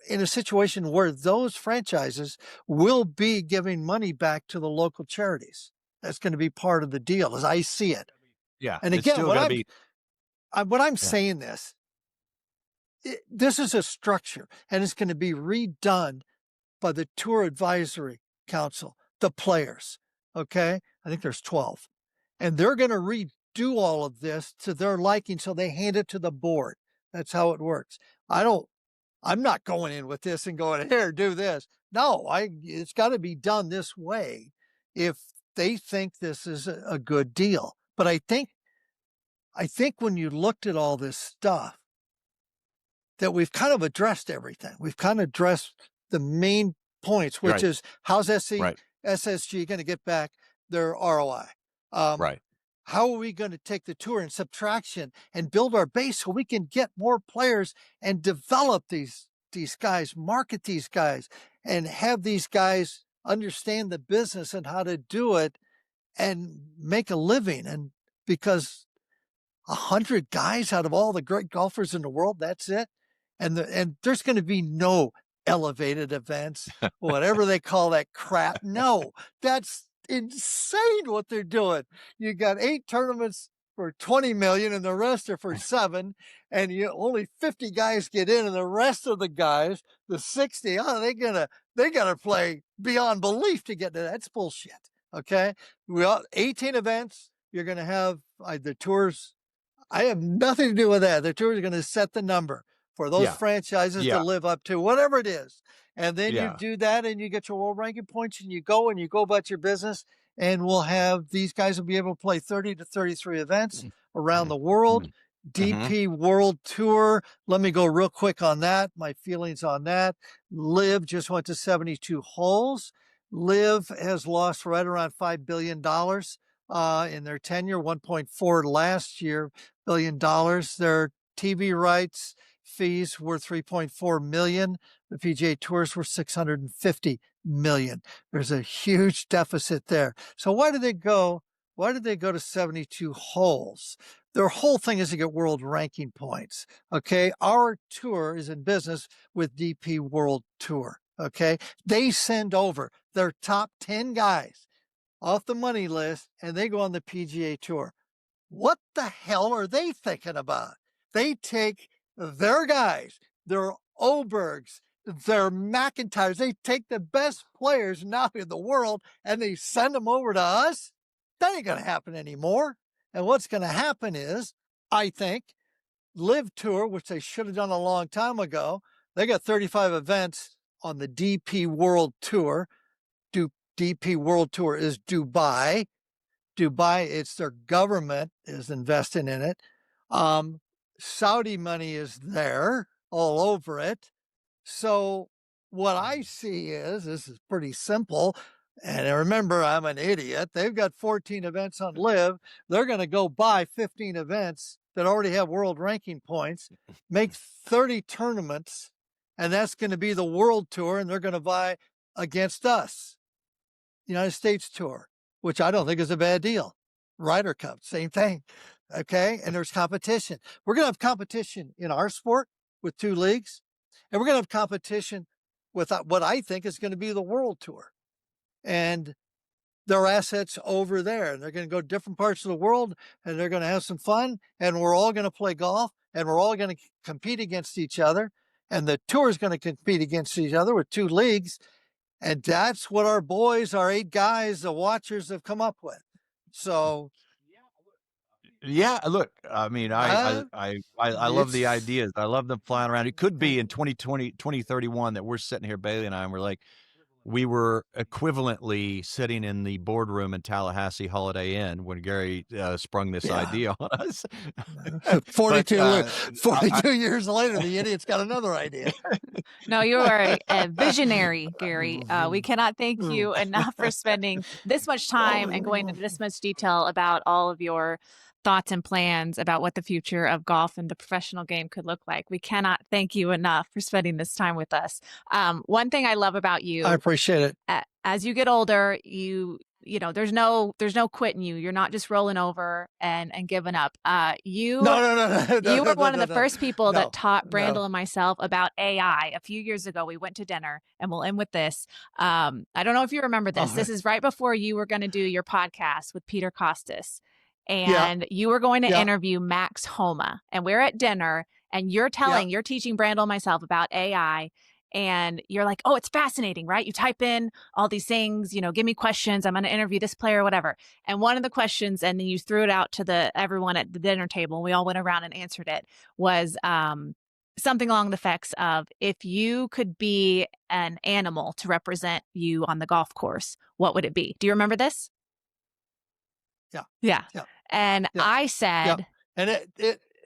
in a situation where those franchises will be giving money back to the local charities. That's going to be part of the deal, as I see it. Yeah. And again, when I'm saying this, this is a structure, and it's going to be redone by the Tour Advisory Council, the players. Okay. I think there's 12, and they're going to redo all of this to their liking. So they hand it to the board. That's how it works. I'm not going in with this and going, here, do this. No, it's got to be done this way if they think this is a good deal. But I think when you looked at all this stuff, that we've kind of addressed everything. We've kind of addressed the main points, which is, how's SSG going to get back their ROI? How are we going to take the tour in subtraction and build our base so we can get more players and develop these guys, market these guys, and have these guys understand the business and how to do it and make a living? And because 100 guys out of all the great golfers in the world. That's it. And there's going to be no elevated events, whatever they call that crap. No, that's insane what they're doing. You got 8 tournaments for 20 million and the rest are for 7, and only 50 guys get in, and the rest of the guys, the 60, they gotta play beyond belief to get to that. That's bullshit. Okay, 18 events. You're gonna have the tours. I have nothing to do with that. The tour is going to set the number for those franchises to live up to, whatever it is. And then you do that and you get your world ranking points and you go about your business, and we'll have these guys will be able to play 30 to 33 events around the world. DP World Tour. Let me go real quick on that. My feelings on that. Live just went to 72 holes. Live has lost right around $5 billion in their tenure, 1.4 last year billion dollars. Their TV rights fees were 3.4 million. The PGA Tours were 650 million. There's a huge deficit there. So why did they go to 72 holes? Their whole thing is to get world ranking points. Okay. Our tour is in business with DP World Tour. Okay. They send over their top 10 guys off the money list and they go on the PGA Tour. What the hell are they thinking about? They take their guys, their Obergs, their McIntyres, they take the best players now in the world and they send them over to us? That ain't going to happen anymore. And what's going to happen is, I think, Live Tour, which they should have done a long time ago, they got 35 events on the DP World Tour. DP World Tour is Dubai. It's their government is investing in it. Saudi money is there all over it. So what I see is, this is pretty simple. And remember, I'm an idiot. They've got 14 events on Live. They're going to go buy 15 events that already have world ranking points, make 30 tournaments, and that's going to be the World Tour, and they're going to buy against us. United States Tour, which I don't think is a bad deal. Ryder Cup, same thing. Okay. And there's competition. We're going to have competition in our sport with 2 leagues, and we're going to have competition with what I think is going to be the World Tour. And their assets over there. And they're going to go different parts of the world, and they're going to have some fun, and we're all going to play golf, and we're all going to compete against each other. And the tour is going to compete against each other with 2 leagues. And that's what our boys, our 8 guys, the watchers have come up with. So, yeah, look, I mean, I love the ideas. I love them flying around. It could be in 2031 that we're sitting here, Bailey and I, and we're like, we were equivalently sitting in the boardroom in Tallahassee Holiday Inn when Gary sprung this idea on us. 42 years later, the idiot's got another idea. No, you are a visionary, Gary. We cannot thank you enough for spending this much time and going into this much detail about all of your thoughts and plans about what the future of golf and the professional game could look like. We cannot thank you enough for spending this time with us. One thing I love about you, I appreciate it. As you get older, you know, there's no quitting you. You're not just rolling over and giving up. You were one of the first people that taught Brandel and myself about AI. A few years ago, we went to dinner, and we'll end with this. I don't know if you remember this. This is right before you were going to do your podcast with Peter Costas. And you were going to interview Max Homa, and we're at dinner, and you're teaching Brandel and myself about AI, and you're like, oh, it's fascinating, right? You type in all these things, you know, give me questions. I'm going to interview this player or whatever. And one of the questions, and then you threw it out to everyone at the dinner table, and we all went around and answered it, was something along the effects of, if you could be an animal to represent you on the golf course, what would it be? Do you remember this? Yeah. And I said, and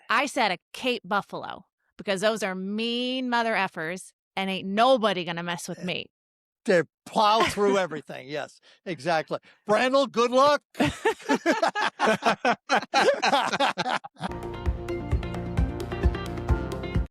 I said a Cape Buffalo, because those are mean mother effers and ain't nobody going to mess with me. They plow through everything. Yes, exactly. Brandel, good luck.